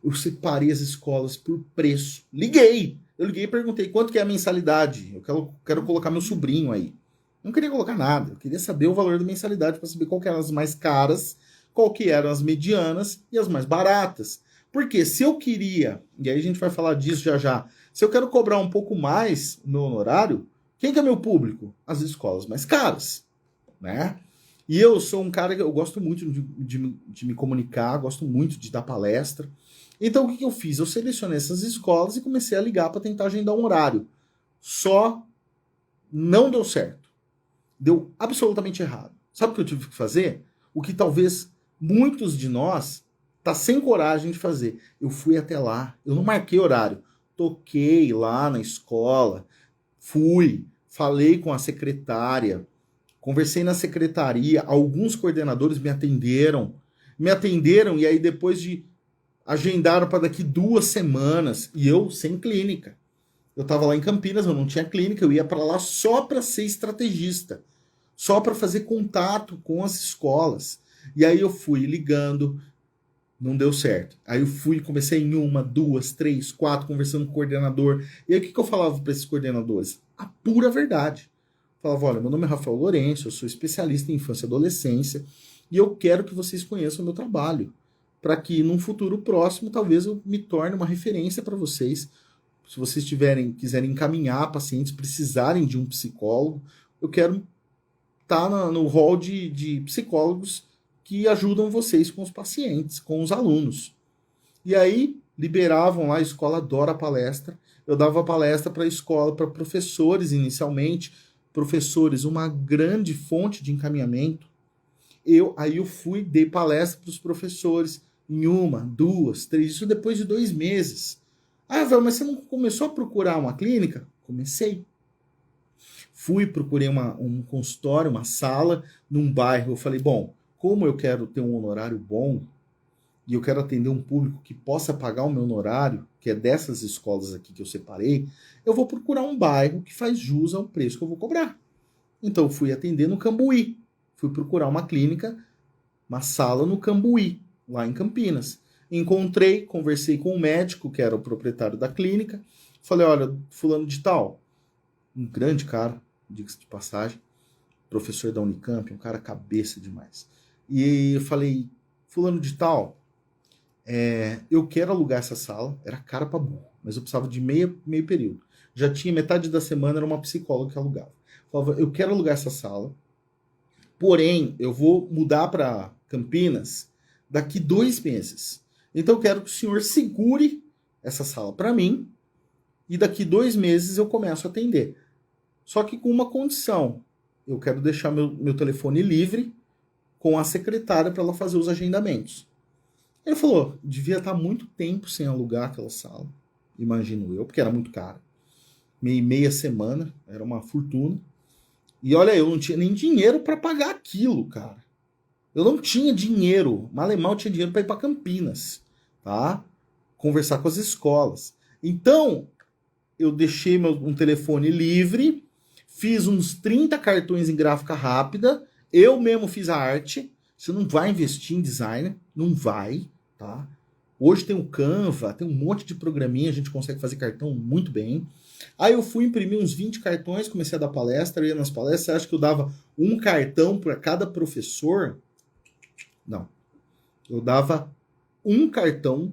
Eu separei as escolas por preço. Liguei. Eu liguei e perguntei quanto que é a mensalidade. Eu quero colocar meu sobrinho aí. Não queria colocar nada. Eu queria saber o valor da mensalidade para saber qual que eram as mais caras, qual que eram as medianas e as mais baratas. Porque se eu queria, e aí a gente vai falar disso já já, se eu quero cobrar um pouco mais no meu honorário, quem que é meu público? As escolas mais caras, né? E eu sou um cara que eu gosto muito de me comunicar, gosto muito de dar palestra. Então o que eu fiz? Eu selecionei essas escolas e comecei a ligar para tentar agendar um horário. Só não deu certo. Deu absolutamente errado. Sabe o que eu tive que fazer? O que talvez muitos de nós tá sem coragem de fazer. Eu fui até lá, eu não marquei horário. Toquei lá na escola, fui, falei com a secretária, conversei na secretaria, alguns coordenadores me atenderam e aí depois de agendaram para daqui 2 semanas e eu sem clínica. Eu estava lá em Campinas, eu não tinha clínica, eu ia para lá só para ser estrategista, só para fazer contato com as escolas. E aí eu fui ligando, não deu certo. Aí eu fui, comecei em 1, 2, 3, 4, conversando com o coordenador. E aí o que eu falava para esses coordenadores? A pura verdade. Eu falava, olha, meu nome é Rafael Lourenço, eu sou especialista em infância e adolescência, e eu quero que vocês conheçam o meu trabalho, para que num futuro próximo talvez eu me torne uma referência para vocês. Se vocês quiserem encaminhar pacientes, precisarem de um psicólogo, eu quero estar no hall de psicólogos que ajudam vocês com os pacientes, com os alunos. E aí, liberavam lá, a escola adora palestra. Eu dava palestra para a escola, para professores inicialmente. Professores, uma grande fonte de encaminhamento. Aí eu fui, dei palestra para os professores em 1, 2, 3, isso depois de 2 meses. Ah, Val, mas você não começou a procurar uma clínica? Comecei. Fui, procurei um consultório, uma sala, num bairro. Eu falei, bom, como eu quero ter um honorário bom e eu quero atender um público que possa pagar o meu honorário, que é dessas escolas aqui que eu separei, eu vou procurar um bairro que faz jus ao preço que eu vou cobrar. Então, eu fui atender no Cambuí. Fui procurar uma clínica, uma sala no Cambuí, lá em Campinas. Encontrei, conversei com o médico, que era o proprietário da clínica. Falei, olha, fulano de tal, um grande cara, diga-se de passagem, professor da Unicamp, um cara cabeça demais. E eu falei, fulano de tal, eu quero alugar essa sala, era cara pra burro, mas eu precisava de meio período. Já tinha metade da semana, era uma psicóloga que alugava. Falava, eu quero alugar essa sala, porém, eu vou mudar para Campinas daqui 2 meses. Então, eu quero que o senhor segure essa sala para mim e daqui 2 meses eu começo a atender. Só que com uma condição. Eu quero deixar meu telefone livre com a secretária para ela fazer os agendamentos. Ele falou, devia estar muito tempo sem alugar aquela sala, imagino eu, porque era muito caro. Meia semana, era uma fortuna. E olha, eu não tinha nem dinheiro para pagar aquilo, cara. Eu não tinha dinheiro. Mal tinha dinheiro para ir para Campinas, tá? Conversar com as escolas. Então, eu deixei um telefone livre, fiz uns 30 cartões em gráfica rápida, eu mesmo fiz a arte. Você não vai investir em design, não vai, tá? Hoje tem o Canva, tem um monte de programinha, a gente consegue fazer cartão muito bem. Aí eu fui imprimir uns 20 cartões, comecei a dar palestra, eu ia nas palestras, você acha que eu dava um cartão para cada professor? Não. Eu dava um cartão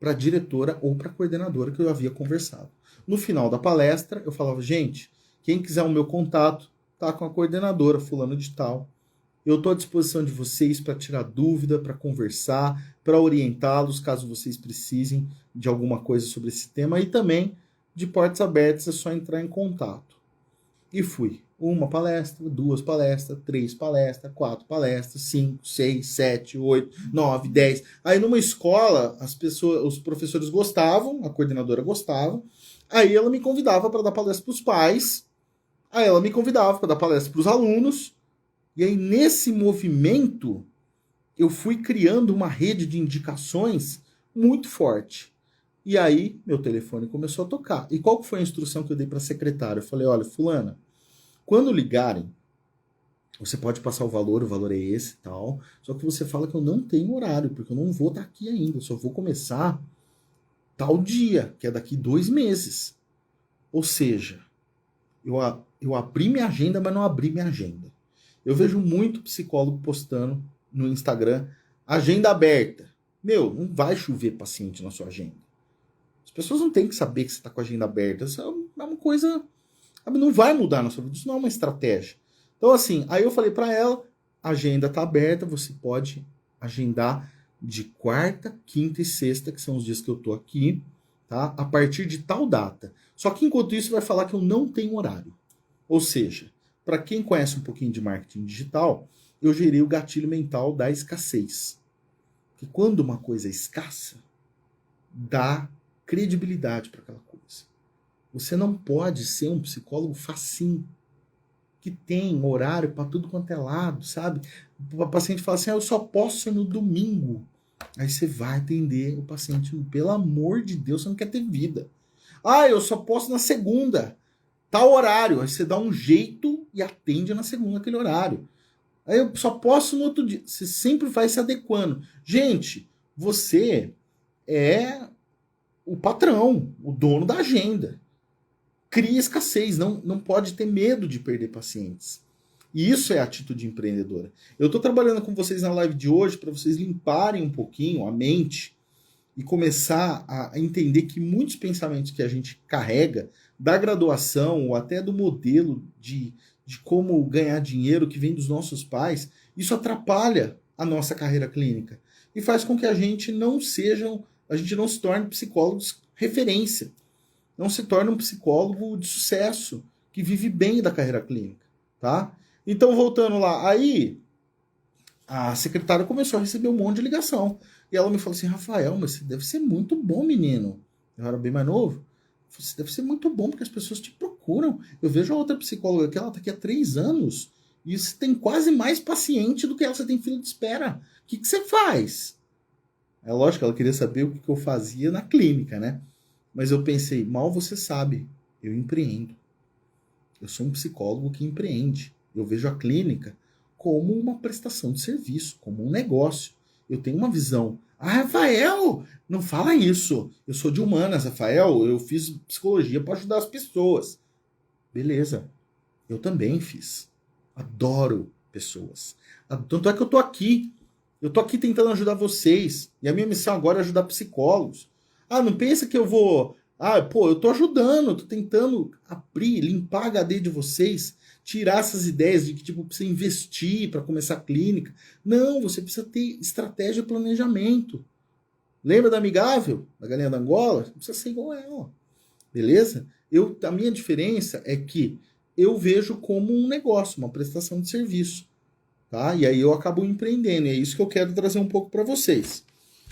para a diretora ou para a coordenadora que eu havia conversado. No final da palestra, eu falava, gente, quem quiser o meu contato, tá com a coordenadora, fulano de tal. Eu estou à disposição de vocês para tirar dúvida, para conversar, para orientá-los, caso vocês precisem de alguma coisa sobre esse tema. E também, de portas abertas, é só entrar em contato. E fui. Uma palestra, 2 palestras, 3 palestras, 4 palestras, 5, 6, 7, 8, 9, 10. Aí numa escola, os professores gostavam, a coordenadora gostava. Aí ela me convidava para dar palestra para os pais. Aí ela me convidava para dar palestra para os alunos. E aí nesse movimento, eu fui criando uma rede de indicações muito forte. E aí meu telefone começou a tocar. E qual foi a instrução que eu dei para a secretária? Eu falei, olha, fulana, quando ligarem, você pode passar o valor é esse e tal, só que você fala que eu não tenho horário, porque eu não vou estar aqui ainda, eu só vou começar tal dia, que é daqui 2 meses. Ou seja, eu abri minha agenda, mas não abri minha agenda. Eu vejo muito psicólogo postando no Instagram, agenda aberta. Meu, não vai chover paciente na sua agenda. As pessoas não têm que saber que você está com a agenda aberta. Isso é uma coisa... não vai mudar na sua vida, isso não é uma estratégia. Então, assim, aí eu falei para ela, a agenda tá aberta, você pode agendar de quarta, quinta e sexta, que são os dias que eu tô aqui, tá? A partir de tal data. Só que enquanto isso vai falar que eu não tenho horário. Ou seja, para quem conhece um pouquinho de marketing digital, eu gerei o gatilho mental da escassez. Que quando uma coisa é escassa, dá credibilidade para aquela coisa. Você não pode ser um psicólogo facinho, que tem horário para tudo quanto é lado, sabe? O paciente fala assim, eu só posso no domingo. Aí você vai atender o paciente, pelo amor de Deus, você não quer ter vida. Eu só posso na segunda, tal horário. Aí você dá um jeito e atende na segunda aquele horário. Aí eu só posso no outro dia. Você sempre vai se adequando. Gente, você é o patrão, o dono da agenda. Cria escassez, não pode ter medo de perder pacientes. E isso é a atitude empreendedora. Eu estou trabalhando com vocês na live de hoje para vocês limparem um pouquinho a mente e começar a entender que muitos pensamentos que a gente carrega da graduação ou até do modelo de como ganhar dinheiro que vem dos nossos pais, isso atrapalha a nossa carreira clínica e faz com que a gente não se torne psicólogos referência. Não se torne um psicólogo de sucesso, que vive bem da carreira clínica, tá? Então, voltando lá, aí a secretária começou a receber um monte de ligação. E ela me falou assim, Rafael, mas você deve ser muito bom, menino. Eu era bem mais novo. Você deve ser muito bom, porque as pessoas te procuram. Eu vejo a outra psicóloga aqui, ela tá aqui há 3 anos, e você tem quase mais paciente do que ela, você tem fila de espera. O que você faz? É lógico, ela queria saber o que eu fazia na clínica, né? Mas eu pensei, mal você sabe, eu empreendo. Eu sou um psicólogo que empreende. Eu vejo a clínica como uma prestação de serviço, como um negócio. Eu tenho uma visão. Rafael, não fala isso. Eu sou de humanas, Rafael. Eu fiz psicologia para ajudar as pessoas. Beleza. Eu também fiz. Adoro pessoas. Tanto é que eu tô aqui. Eu tô aqui tentando ajudar vocês. E a minha missão agora é ajudar psicólogos. Não pensa que eu vou... eu tô ajudando, tô tentando abrir, limpar a HD de vocês, tirar essas ideias de que, tipo, precisa investir para começar a clínica. Não, você precisa ter estratégia e planejamento. Lembra da Amigável, da galinha da Angola? Não precisa ser igual a ela. Beleza? A minha diferença é que eu vejo como um negócio, uma prestação de serviço. Tá? E aí eu acabo empreendendo. E é isso que eu quero trazer um pouco para vocês.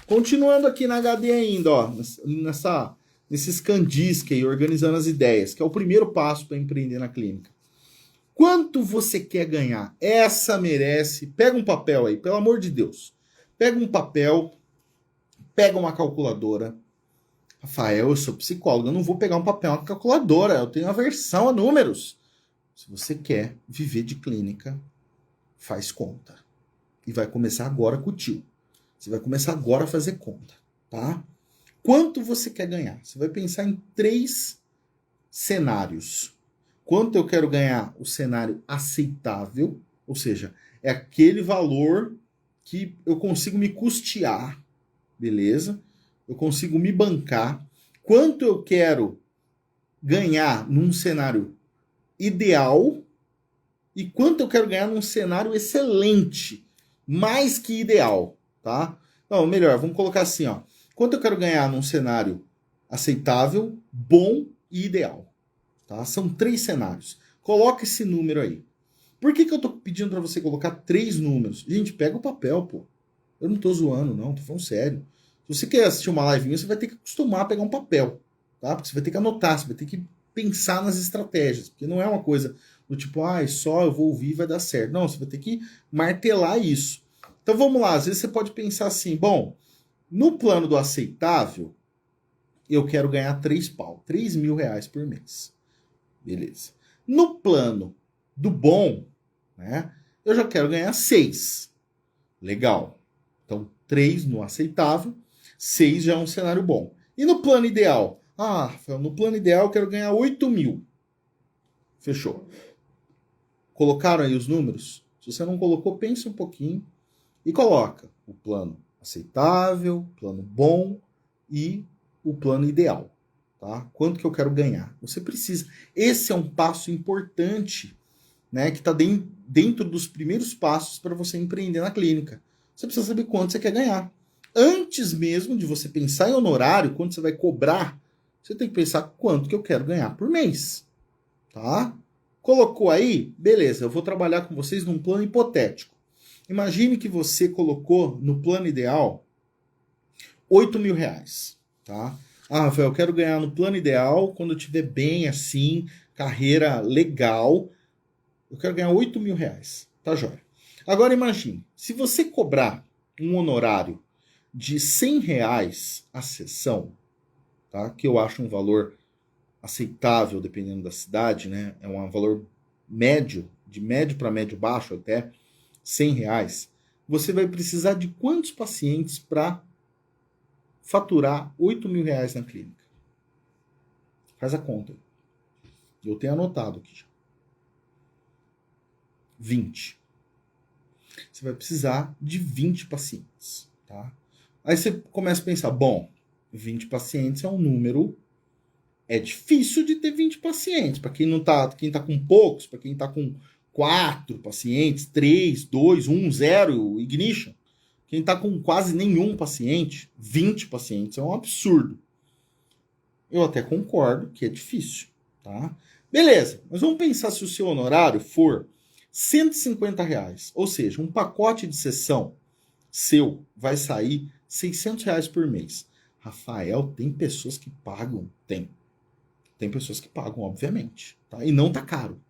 Continuando aqui na HD ainda, ó, nesse Scandisk aí, organizando as ideias, que é o primeiro passo para empreender na clínica. Quanto você quer ganhar? Essa merece. Pega um papel aí, pelo amor de Deus. Pega um papel, pega uma calculadora. Rafael, eu sou psicólogo, eu não vou pegar um papel, uma calculadora, eu tenho aversão a números. Se você quer viver de clínica, faz conta. E vai começar agora com o tio. Você vai começar agora a fazer conta, tá? Quanto você quer ganhar? Você vai pensar em 3 cenários. Quanto eu quero ganhar o cenário aceitável, ou seja, é aquele valor que eu consigo me custear, beleza? Eu consigo me bancar. Quanto eu quero ganhar num cenário ideal e quanto eu quero ganhar num cenário excelente, mais que ideal, tá? Não, melhor, vamos colocar assim, ó. Quanto eu quero ganhar num cenário aceitável, bom e ideal, tá? São 3 cenários. Coloca esse número aí. Por que eu tô pedindo para você colocar 3 números? Gente, pega o papel, pô. Eu não tô zoando, não, tô falando sério. Se você quer assistir uma live minha, você vai ter que acostumar a pegar um papel, tá? Porque você vai ter que anotar, você vai ter que pensar nas estratégias, porque não é uma coisa do tipo, só eu vou ouvir e vai dar certo. Não, você vai ter que martelar isso. Então vamos lá, às vezes você pode pensar assim, bom, no plano do aceitável, eu quero ganhar 3 mil reais por mês. Beleza. No plano do bom, né, eu já quero ganhar 6. Legal. Então, 3 no aceitável, 6 já é um cenário bom. E no plano ideal? No plano ideal eu quero ganhar 8 mil. Fechou. Colocaram aí os números? Se você não colocou, pensa um pouquinho e coloca o plano aceitável, plano bom e o plano ideal. Tá? Quanto que eu quero ganhar? Você precisa. Esse é um passo importante, né, que está dentro dos primeiros passos para você empreender na clínica. Você precisa saber quanto você quer ganhar. Antes mesmo de você pensar em honorário, quanto você vai cobrar, você tem que pensar quanto que eu quero ganhar por mês. Tá? Colocou aí? Beleza, eu vou trabalhar com vocês num plano hipotético. Imagine que você colocou no plano ideal 8 mil reais. Tá? Rafael, eu quero ganhar no plano ideal, quando eu estiver bem assim, carreira legal, eu quero ganhar 8 mil reais. Tá, joia? Agora imagine, se você cobrar um honorário de 100 reais a sessão, tá? Que eu acho um valor aceitável, dependendo da cidade, né? É um valor médio, de médio para médio baixo até 100 reais. Você vai precisar de quantos pacientes para faturar 8 mil reais na clínica? Faz a conta. Eu tenho anotado aqui. 20. Você vai precisar de 20 pacientes, tá? Aí você começa a pensar, bom, 20 pacientes é um número, é difícil de ter 20 pacientes, para quem quem tá com poucos, para quem tá com 4 pacientes, 3, 2, 1, 0, ignition. Quem tá com quase nenhum paciente, 20 pacientes, é um absurdo. Eu até concordo que é difícil, tá? Beleza, mas vamos pensar se o seu honorário for 150 reais, ou seja, um pacote de sessão seu vai sair 600 reais por mês. Rafael, tem pessoas que pagam? Tem. Tem pessoas que pagam, obviamente. Tá? E não tá caro.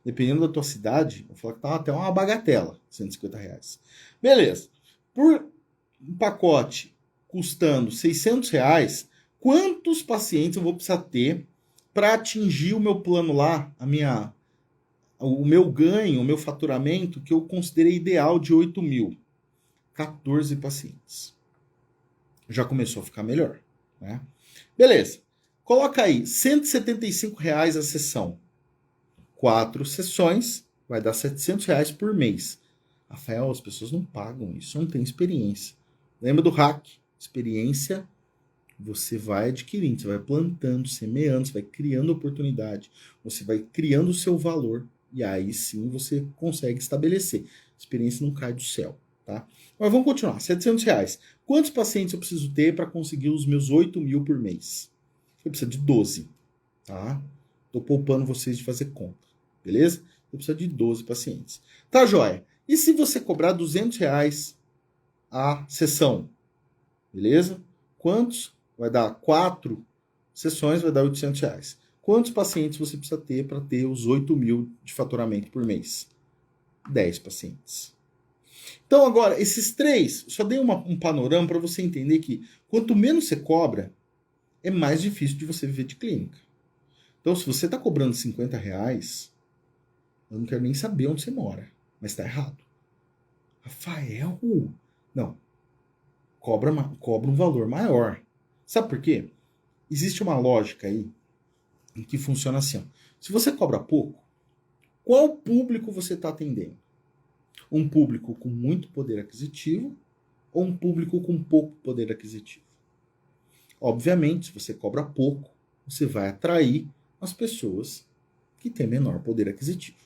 Dependendo da tua cidade, eu vou falar que tá até uma bagatela, 150 reais. Beleza. Por um pacote custando 600 reais, quantos pacientes eu vou precisar ter para atingir o meu plano lá, o meu ganho, o meu faturamento, que eu considerei ideal de 8 mil? 14 pacientes. Já começou a ficar melhor, né? Beleza. Coloca aí, R$ 175 reais a sessão. 4 sessões, vai dar R$ 700 reais por mês. Rafael, as pessoas não pagam isso, não tem experiência. Lembra do hack? Experiência você vai adquirindo, você vai plantando, semeando, você vai criando oportunidade, você vai criando o seu valor e aí sim você consegue estabelecer. A experiência não cai do céu, tá? Mas vamos continuar. 700 reais. Quantos pacientes eu preciso ter para conseguir os meus 8 mil por mês? Eu preciso de 12, tá? Tô poupando vocês de fazer conta, beleza? Eu preciso de 12 pacientes. Tá, joia? E se você cobrar 200 reais a sessão? Beleza? Quantos? Vai dar 4 sessões, vai dar 800 reais. Quantos pacientes você precisa ter para ter os 8 mil de faturamento por mês? 10 pacientes. Então, agora, esses 3, só dei um panorama para você entender que quanto menos você cobra, é mais difícil de você viver de clínica. Então, se você está cobrando 50 reais, eu não quero nem saber onde você mora, mas está errado. Rafael, não. Cobra um valor maior. Sabe por quê? Existe uma lógica aí que funciona assim. Ó. Se você cobra pouco, qual público você está atendendo? Um público com muito poder aquisitivo ou um público com pouco poder aquisitivo? Obviamente, se você cobra pouco, você vai atrair as pessoas que têm menor poder aquisitivo.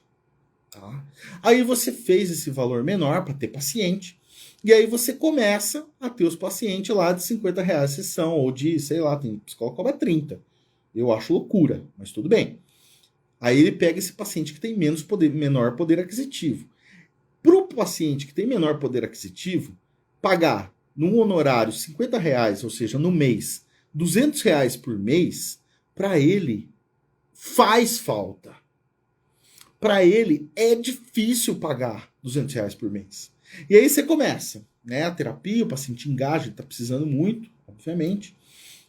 Tá? Aí você fez esse valor menor para ter paciente, e aí você começa a ter os pacientes lá de R$50 a sessão, ou de, sei lá, tem psicólogo que cobra 30. Eu acho loucura, mas tudo bem. Aí ele pega esse paciente que tem menor poder aquisitivo. Para o paciente que tem menor poder aquisitivo, pagar num honorário R$50, ou seja, no mês, R$200 por mês, para ele faz falta. Para ele é difícil pagar R$200 por mês. E aí você começa, né? A terapia, o paciente engaja, ele está precisando muito, obviamente.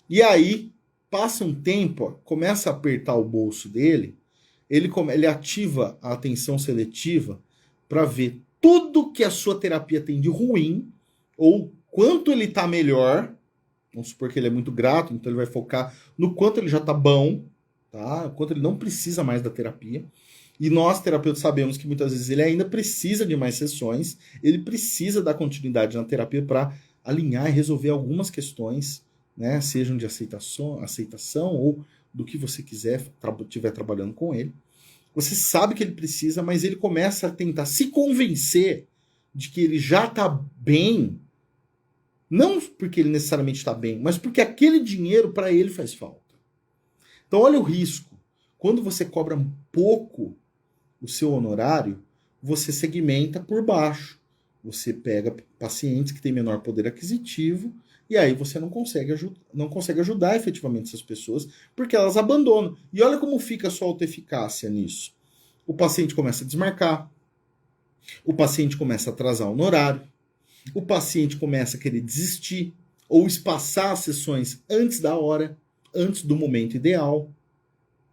E aí passa um tempo, ó, começa a apertar o bolso dele, ele ativa a atenção seletiva para ver tudo que a sua terapia tem de ruim, ou quanto ele está melhor. Vamos supor que ele é muito grato, então ele vai focar no quanto ele já está bom, tá? Quanto ele não precisa mais da terapia. E nós, terapeutas, sabemos que muitas vezes ele ainda precisa de mais sessões, ele precisa dar continuidade na terapia para alinhar e resolver algumas questões, né? Sejam de aceitação ou do que você estiver trabalhando com ele. Você sabe que ele precisa, mas ele começa a tentar se convencer de que ele já está bem, não porque ele necessariamente está bem, mas porque aquele dinheiro para ele faz falta. Então olha o risco. Quando você cobra pouco o seu honorário, você segmenta por baixo. Você pega pacientes que têm menor poder aquisitivo e aí você não consegue ajudar efetivamente essas pessoas porque elas abandonam. E olha como fica a sua autoeficácia nisso. O paciente começa a desmarcar, o paciente começa a atrasar o honorário, o paciente começa a querer desistir ou espaçar as sessões antes da hora, antes do momento ideal.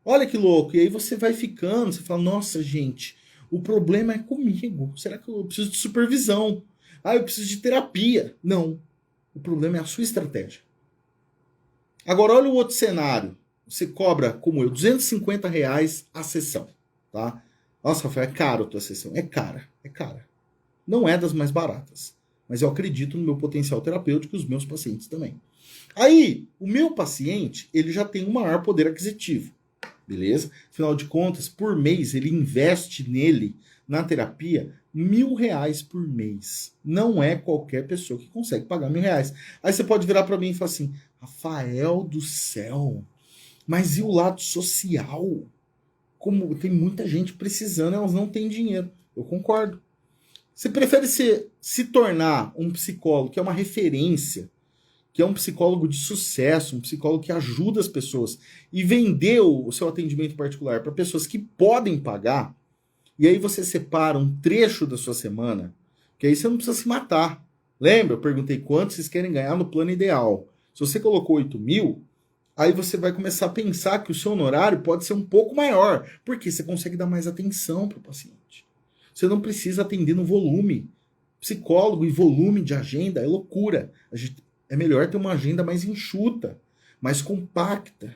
Olha que louco. E aí você vai ficando, você fala, nossa, gente, o problema é comigo. Será que eu preciso de supervisão? Ah, eu preciso de terapia. Não. O problema é a sua estratégia. Agora, olha o outro cenário. Você cobra, como eu, R$250 a sessão. Tá? Nossa, Rafael, é caro a tua sessão. É cara, é cara. Não é das mais baratas. Mas eu acredito no meu potencial terapêutico e os meus pacientes também. Aí, o meu paciente, ele já tem um maior poder aquisitivo. Beleza? Afinal de contas, por mês, ele investe nele, na terapia, R$1.000 por mês. Não é qualquer pessoa que consegue pagar R$1.000. Aí você pode virar para mim e falar assim, Rafael do céu, mas e o lado social? Como tem muita gente precisando, elas não têm dinheiro. Eu concordo. Você prefere se tornar um psicólogo que é uma referência, que é um psicólogo de sucesso, um psicólogo que ajuda as pessoas e vender o seu atendimento particular para pessoas que podem pagar, e aí você separa um trecho da sua semana, que aí você não precisa se matar. Lembra? Eu perguntei quanto vocês querem ganhar no plano ideal. Se você colocou 8.000, aí você vai começar a pensar que o seu honorário pode ser um pouco maior, porque você consegue dar mais atenção para o paciente. Você não precisa atender no volume. Psicólogo e volume de agenda é loucura. É melhor ter uma agenda mais enxuta, mais compacta,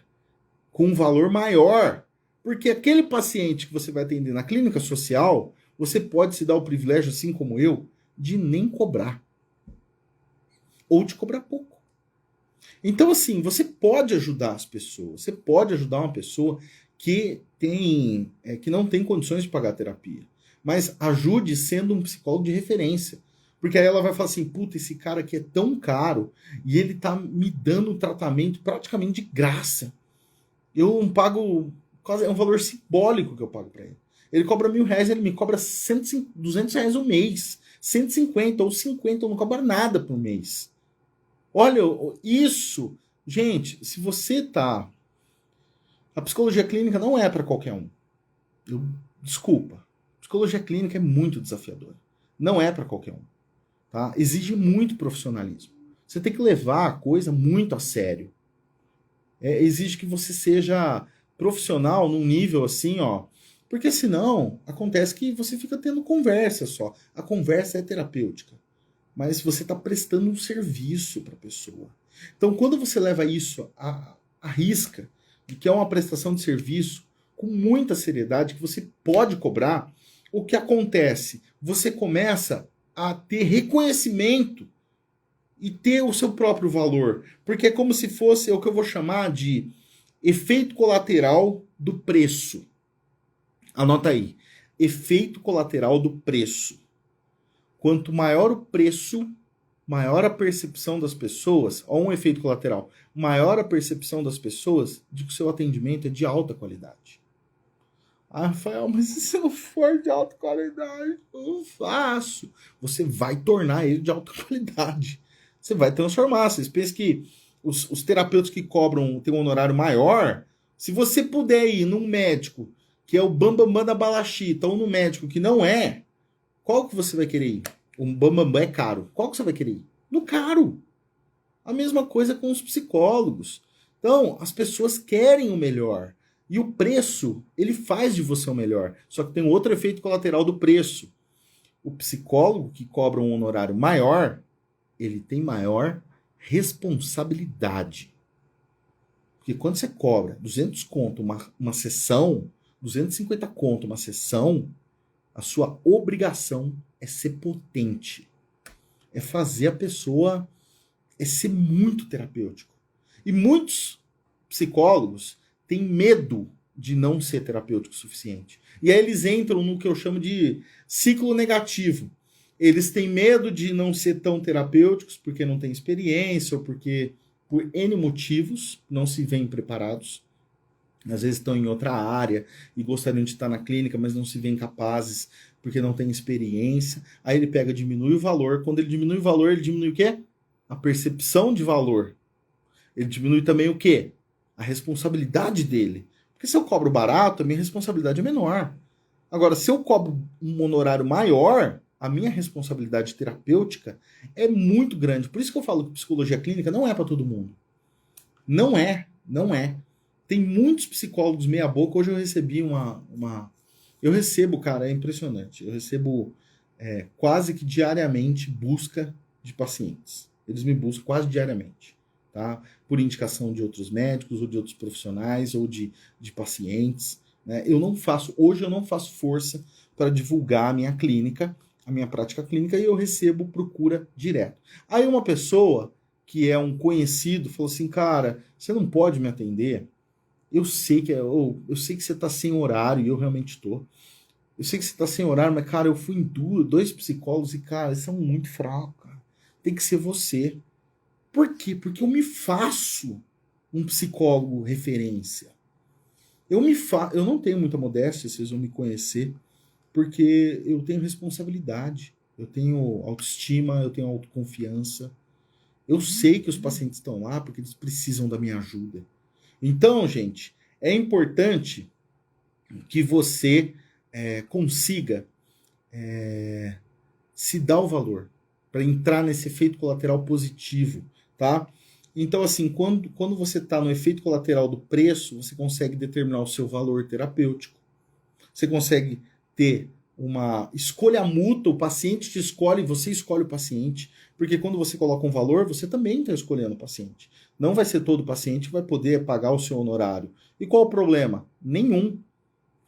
com um valor maior. Porque aquele paciente que você vai atender na clínica social, você pode se dar o privilégio, assim como eu, de nem cobrar. Ou de cobrar pouco. Então, assim, você pode ajudar as pessoas. Você pode ajudar uma pessoa que não tem condições de pagar terapia. Mas ajude sendo um psicólogo de referência. Porque aí ela vai falar assim, puta, esse cara aqui é tão caro e ele tá me dando um tratamento praticamente de graça. Eu não pago, quase é um valor simbólico que eu pago para ele. Ele cobra R$1.000, ele me cobra R$200 um mês. 150 ou 50, eu não cobro nada por mês. Olha, isso, gente, se você tá... A psicologia clínica não é para qualquer um. Desculpa. A psicologia clínica é muito desafiadora. Não é para qualquer um. Tá? Exige muito profissionalismo. Você tem que levar a coisa muito a sério. Exige que você seja profissional num nível assim, ó. Porque senão, acontece que você fica tendo conversa só. A conversa é terapêutica. Mas você está prestando um serviço para a pessoa. Então, quando você leva isso à risca, que é uma prestação de serviço com muita seriedade, que você pode cobrar, o que acontece? Você começa a ter reconhecimento e ter o seu próprio valor. Porque é como se fosse o que eu vou chamar de efeito colateral do preço. Anota aí. Efeito colateral do preço. Quanto maior o preço, maior a percepção das pessoas, ou um efeito colateral, maior a percepção das pessoas de que o seu atendimento é de alta qualidade. Ah, Rafael, mas se não for de alta qualidade, eu não faço. Você vai tornar ele de alta qualidade. Você vai transformar. Vocês pensam que os terapeutas que cobram, tem um honorário maior, se você puder ir num médico que é o bambambam da balachita, ou num médico que não é, qual que você vai querer ir? Um bambambam é caro. Qual que você vai querer ir? No caro. A mesma coisa com os psicólogos. Então, as pessoas querem o melhor. E o preço, ele faz de você o melhor. Só que tem outro efeito colateral do preço. O psicólogo que cobra um honorário maior, ele tem maior responsabilidade. Porque quando você cobra 200 conto uma sessão, 250 conto uma sessão, a sua obrigação é ser potente. É fazer a pessoa, é ser muito terapêutico. E muitos psicólogos têm medo de não ser terapêutico o suficiente. E aí eles entram no que eu chamo de ciclo negativo. Eles têm medo de não ser tão terapêuticos porque não têm experiência ou porque, por N motivos, não se veem preparados. Às vezes estão em outra área e gostariam de estar na clínica, mas não se veem capazes porque não têm experiência. Aí ele pega e diminui o valor. Quando ele diminui o valor, ele diminui o quê? A percepção de valor. Ele diminui também o quê? A responsabilidade dele. Porque se eu cobro barato, a minha responsabilidade é menor. Agora, se eu cobro um honorário maior, a minha responsabilidade terapêutica é muito grande. Por isso que eu falo que psicologia clínica não é para todo mundo. Não é, não é. Tem muitos psicólogos meia boca. Hoje eu recebi Eu recebo, cara, é impressionante. Eu recebo quase que diariamente busca de pacientes. Eles me buscam quase diariamente. Tá? Por indicação de outros médicos, ou de outros profissionais, ou de pacientes. Né? Hoje eu não faço força para divulgar a minha clínica, a minha prática clínica, e eu recebo procura direto. Aí uma pessoa que é um conhecido falou assim, cara, você não pode me atender? Eu sei que você está sem horário, e eu realmente estou. Eu sei que você está sem horário, mas, cara, eu fui em dois psicólogos e, cara, eles são muito fracos, cara. Tem que ser você. Por quê? Porque eu me faço um psicólogo referência. Eu não tenho muita modéstia, vocês vão me conhecer, porque eu tenho responsabilidade, eu tenho autoestima, eu tenho autoconfiança. Eu sei que os pacientes estão lá porque eles precisam da minha ajuda. Então, gente, é importante que você consiga se dar o valor para entrar nesse efeito colateral positivo, tá? Então, assim, quando você está no efeito colateral do preço, você consegue determinar o seu valor terapêutico. Você consegue ter uma escolha mútua, o paciente te escolhe, você escolhe o paciente, porque quando você coloca um valor, você também está escolhendo o paciente. Não vai ser todo paciente que vai poder pagar o seu honorário. E qual o problema? Nenhum.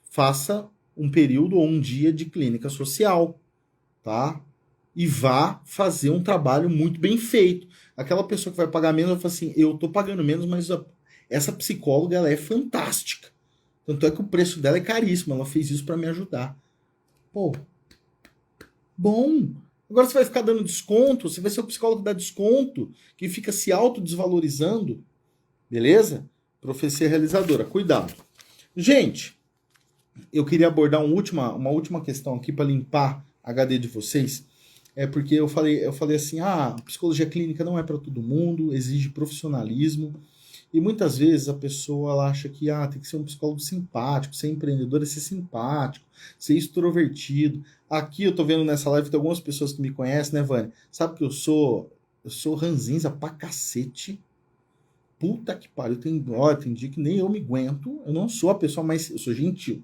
Faça um período ou um dia de clínica social, tá? E vá fazer um trabalho muito bem feito. Aquela pessoa que vai pagar menos vai falar assim, eu tô pagando menos, mas essa psicóloga ela é fantástica. Tanto é que o preço dela é caríssimo, ela fez isso para me ajudar. Pô, bom. Agora você vai ficar dando desconto, você vai ser o psicólogo que dá desconto, que fica se autodesvalorizando. Beleza? Profecia realizadora, cuidado. Gente, eu queria abordar uma última questão aqui para limpar a HD de vocês. É porque eu falei assim, psicologia clínica não é para todo mundo, exige profissionalismo. E muitas vezes a pessoa ela acha que tem que ser um psicólogo simpático, ser empreendedor é ser simpático, ser extrovertido. Aqui eu tô vendo nessa live, tem algumas pessoas que me conhecem, né, Vânia? Sabe que eu sou ranzinza pra cacete. Puta que pariu, tem dia que nem eu me aguento. Eu não sou a pessoa mais... Eu sou gentil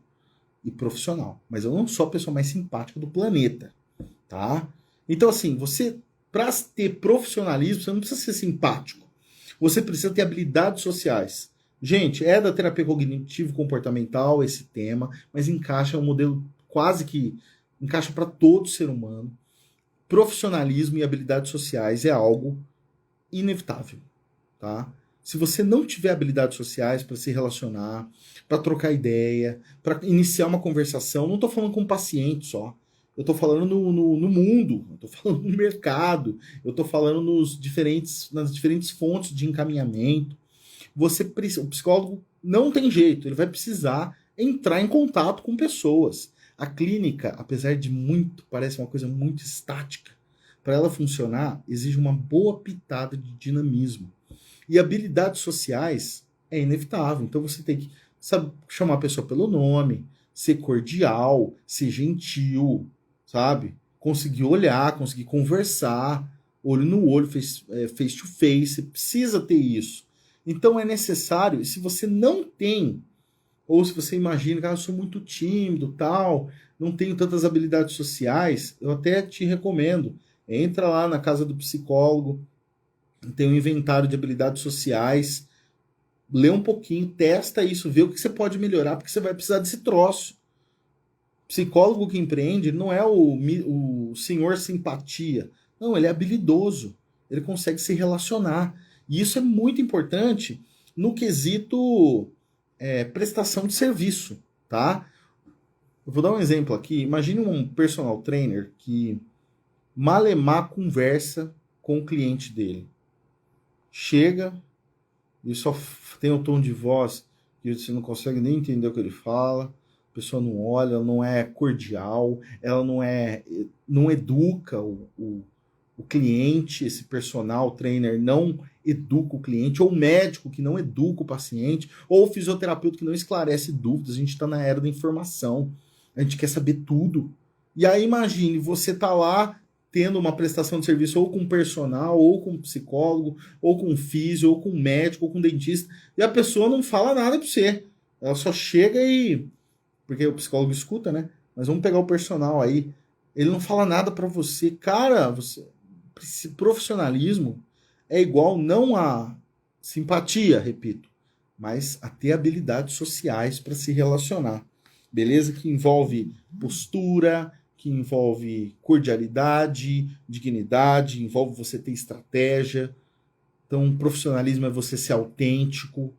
e profissional, mas eu não sou a pessoa mais simpática do planeta, tá? Então, assim, pra ter profissionalismo, você não precisa ser simpático. Você precisa ter habilidades sociais. Gente, é da terapia cognitivo-comportamental esse tema, mas encaixa um modelo quase que encaixa para todo ser humano. Profissionalismo e habilidades sociais é algo inevitável, tá? Se você não tiver habilidades sociais para se relacionar, para trocar ideia, para iniciar uma conversação, não estou falando com um paciente só. Eu estou falando no mundo, eu estou falando no mercado, eu estou falando nas diferentes fontes de encaminhamento. O psicólogo não tem jeito, ele vai precisar entrar em contato com pessoas. A clínica, apesar de muito, parece uma coisa muito estática, para ela funcionar, exige uma boa pitada de dinamismo. E habilidades sociais é inevitável. Então você tem que saber chamar a pessoa pelo nome, ser cordial, ser gentil, sabe? Conseguir olhar, conseguir conversar, olho no olho, face to face. Você precisa ter isso. Então é necessário, se você não tem, ou se você imagina que eu sou muito tímido, tal, não tenho tantas habilidades sociais, eu até te recomendo, entra lá na casa do psicólogo, tem um inventário de habilidades sociais, lê um pouquinho, testa isso, vê o que você pode melhorar, porque você vai precisar desse troço. Psicólogo que empreende não é o senhor simpatia, não, ele é habilidoso, ele consegue se relacionar. E isso é muito importante no quesito prestação de serviço, tá? Eu vou dar um exemplo aqui. Imagine um personal trainer que malemar conversa com o cliente dele. Chega e só tem um tom de voz que você não consegue nem entender o que ele fala. A pessoa não olha, ela não é cordial, ela não educa o cliente, esse personal trainer não educa o cliente, ou o médico que não educa o paciente, ou o fisioterapeuta que não esclarece dúvidas. A gente está na era da informação, a gente quer saber tudo. E aí imagine, você tá lá tendo uma prestação de serviço ou com personal, ou com psicólogo, ou com físio, ou com médico, ou com dentista, e a pessoa não fala nada para você. Ela só chega e... Porque o psicólogo escuta, né? Mas vamos pegar o personal aí. Ele não fala nada para você. Cara, profissionalismo é igual não a simpatia, repito, mas a ter habilidades sociais para se relacionar. Beleza? Que envolve postura, que envolve cordialidade, dignidade, envolve você ter estratégia. Então, profissionalismo é você ser autêntico.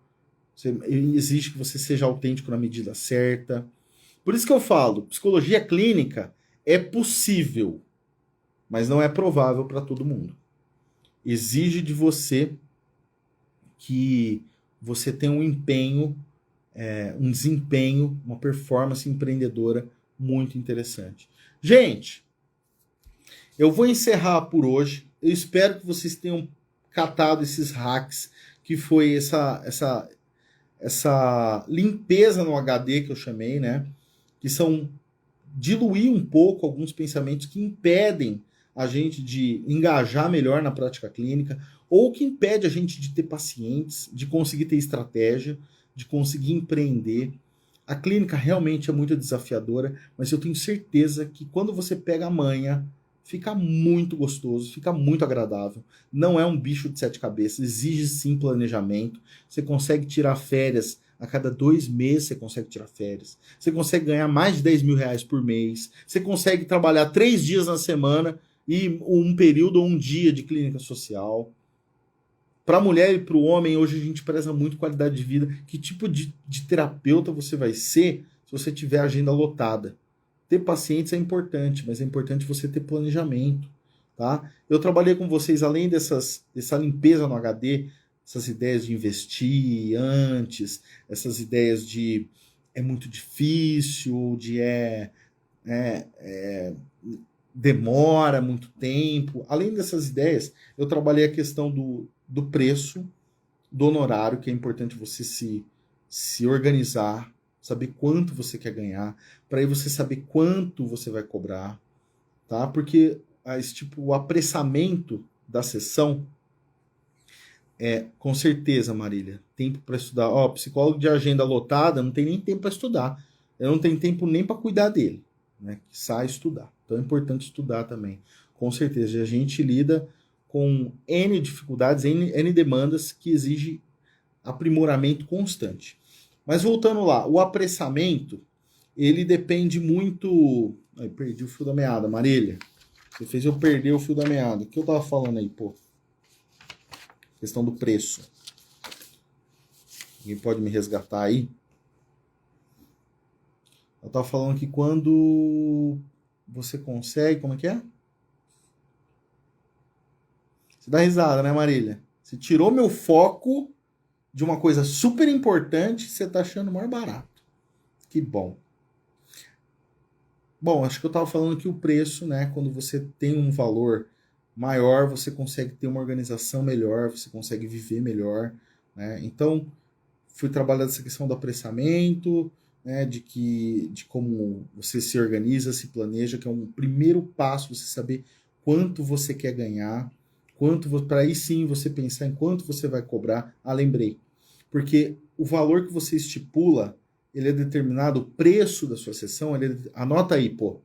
Exige que você seja autêntico na medida certa. Por isso que eu falo, psicologia clínica é possível, mas não é provável para todo mundo. Exige de você que você tenha um empenho, um desempenho, uma performance empreendedora muito interessante. Gente, eu vou encerrar por hoje. Eu espero que vocês tenham catado esses hacks, que foi essa limpeza no HD que eu chamei, né? Que são diluir um pouco alguns pensamentos que impedem a gente de engajar melhor na prática clínica, ou que impede a gente de ter pacientes, de conseguir ter estratégia, de conseguir empreender. A clínica realmente é muito desafiadora, mas eu tenho certeza que quando você pega a manha, fica muito gostoso, fica muito agradável. Não é um bicho de sete cabeças, exige sim planejamento. Você consegue tirar férias a cada 2 meses, você consegue tirar férias. Você consegue ganhar mais de 10 mil reais por mês. Você consegue trabalhar 3 dias na semana e um período ou um dia de clínica social. Para a mulher e para o homem, hoje a gente preza muito qualidade de vida. Que tipo de terapeuta você vai ser se você tiver a agenda lotada? Ter pacientes é importante, mas é importante você ter planejamento. Tá? Eu trabalhei com vocês, além dessa limpeza no HD, essas ideias de investir antes, essas ideias de é muito difícil, demora muito tempo. Além dessas ideias, eu trabalhei a questão do preço, do honorário, que é importante você se organizar, saber quanto você quer ganhar, para aí você saber quanto você vai cobrar, tá? Porque o apressamento da sessão com certeza, Marília, tempo para estudar. Ó, psicólogo de agenda lotada não tem nem tempo para estudar. Eu não tenho tempo nem para cuidar dele, né? Que sai estudar. Então é importante estudar também. Com certeza. E a gente lida com N dificuldades, N demandas que exige aprimoramento constante. Mas voltando lá, o apressamento, ele depende muito... Ai, perdi o fio da meada, Marília. Você fez eu perder o fio da meada. O que eu tava falando aí, pô? Questão do preço. Alguém pode me resgatar aí? Eu tava falando que quando você consegue... Como é que é? Você dá risada, né, Marília? Você tirou meu foco de uma coisa super importante que você tá achando mais barato. Que bom. Bom, acho que eu tava falando que o preço, né, quando você tem um valor maior, você consegue ter uma organização melhor, você consegue viver melhor, né? Então, fui trabalhar essa questão do apressamento, né, de como você se organiza, se planeja, que é um primeiro passo, você saber quanto você quer ganhar, para aí sim você pensar em quanto você vai cobrar. Ah, lembrei. Porque o valor que você estipula, ele é determinado, o preço da sua sessão, anota aí, pô.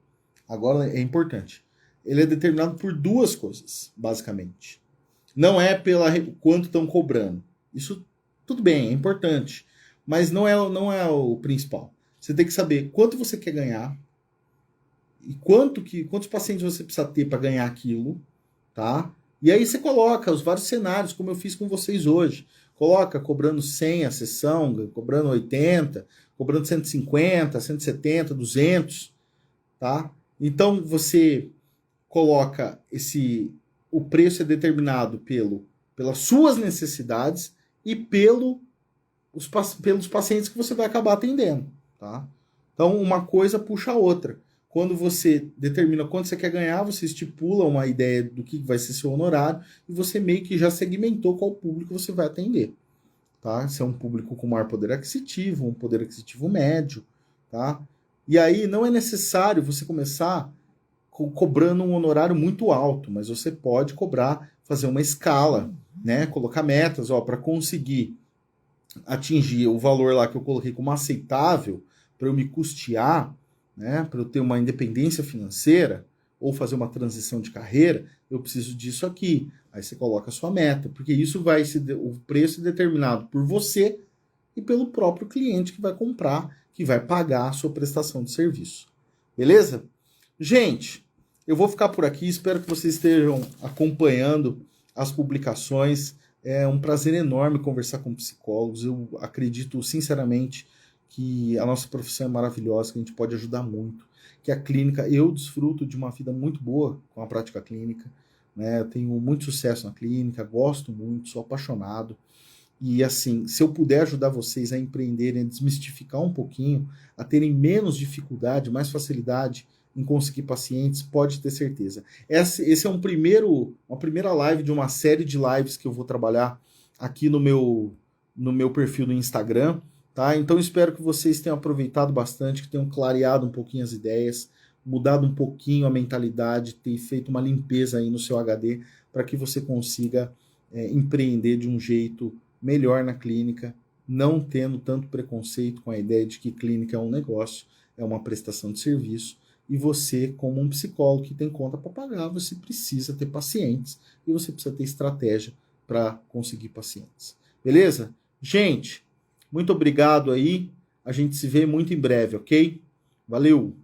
Agora é importante. Ele é determinado por duas coisas, basicamente. Não é pela quanto estão cobrando. Isso tudo bem, é importante, mas não é o principal. Você tem que saber quanto você quer ganhar e quantos pacientes você precisa ter para ganhar aquilo, tá? E aí você coloca os vários cenários, como eu fiz com vocês hoje. Coloca cobrando 100 a sessão, cobrando 80, cobrando 150, 170, 200, tá? Então você coloca o preço é determinado pelas suas necessidades e pelos pacientes que você vai acabar atendendo, tá? Então uma coisa puxa a outra. Quando você determina quanto você quer ganhar, você estipula uma ideia do que vai ser seu honorário e você meio que já segmentou qual público você vai atender, tá? Se é um público com maior poder aquisitivo, um poder aquisitivo médio, tá? E aí não é necessário você começar cobrando um honorário muito alto, mas você pode cobrar, fazer uma escala, né? Colocar metas, ó, para conseguir atingir o valor lá que eu coloquei como aceitável para eu me custear, né? Para eu ter uma independência financeira ou fazer uma transição de carreira, eu preciso disso aqui. Aí você coloca a sua meta, porque isso o preço é determinado por você e pelo próprio cliente que vai comprar, que vai pagar a sua prestação de serviço. Beleza? Gente, eu vou ficar por aqui, espero que vocês estejam acompanhando as publicações. É um prazer enorme conversar com psicólogos. Eu acredito sinceramente que a nossa profissão é maravilhosa, que a gente pode ajudar muito, que a clínica, eu desfruto de uma vida muito boa com a prática clínica, né? Eu tenho muito sucesso na clínica, gosto muito, sou apaixonado. E assim, se eu puder ajudar vocês a empreenderem, a desmistificar um pouquinho, a terem menos dificuldade, mais facilidade em conseguir pacientes, pode ter certeza. Esse é uma primeira live de uma série de lives que eu vou trabalhar aqui no meu perfil no Instagram, tá? Então espero que vocês tenham aproveitado bastante, que tenham clareado um pouquinho as ideias, mudado um pouquinho a mentalidade, ter feito uma limpeza aí no seu HD, para que você consiga empreender de um jeito melhor na clínica, não tendo tanto preconceito com a ideia de que clínica é um negócio, é uma prestação de serviço, e você, como um psicólogo que tem conta para pagar, você precisa ter pacientes e você precisa ter estratégia para conseguir pacientes. Beleza? Gente, muito obrigado aí. A gente se vê muito em breve, ok? Valeu!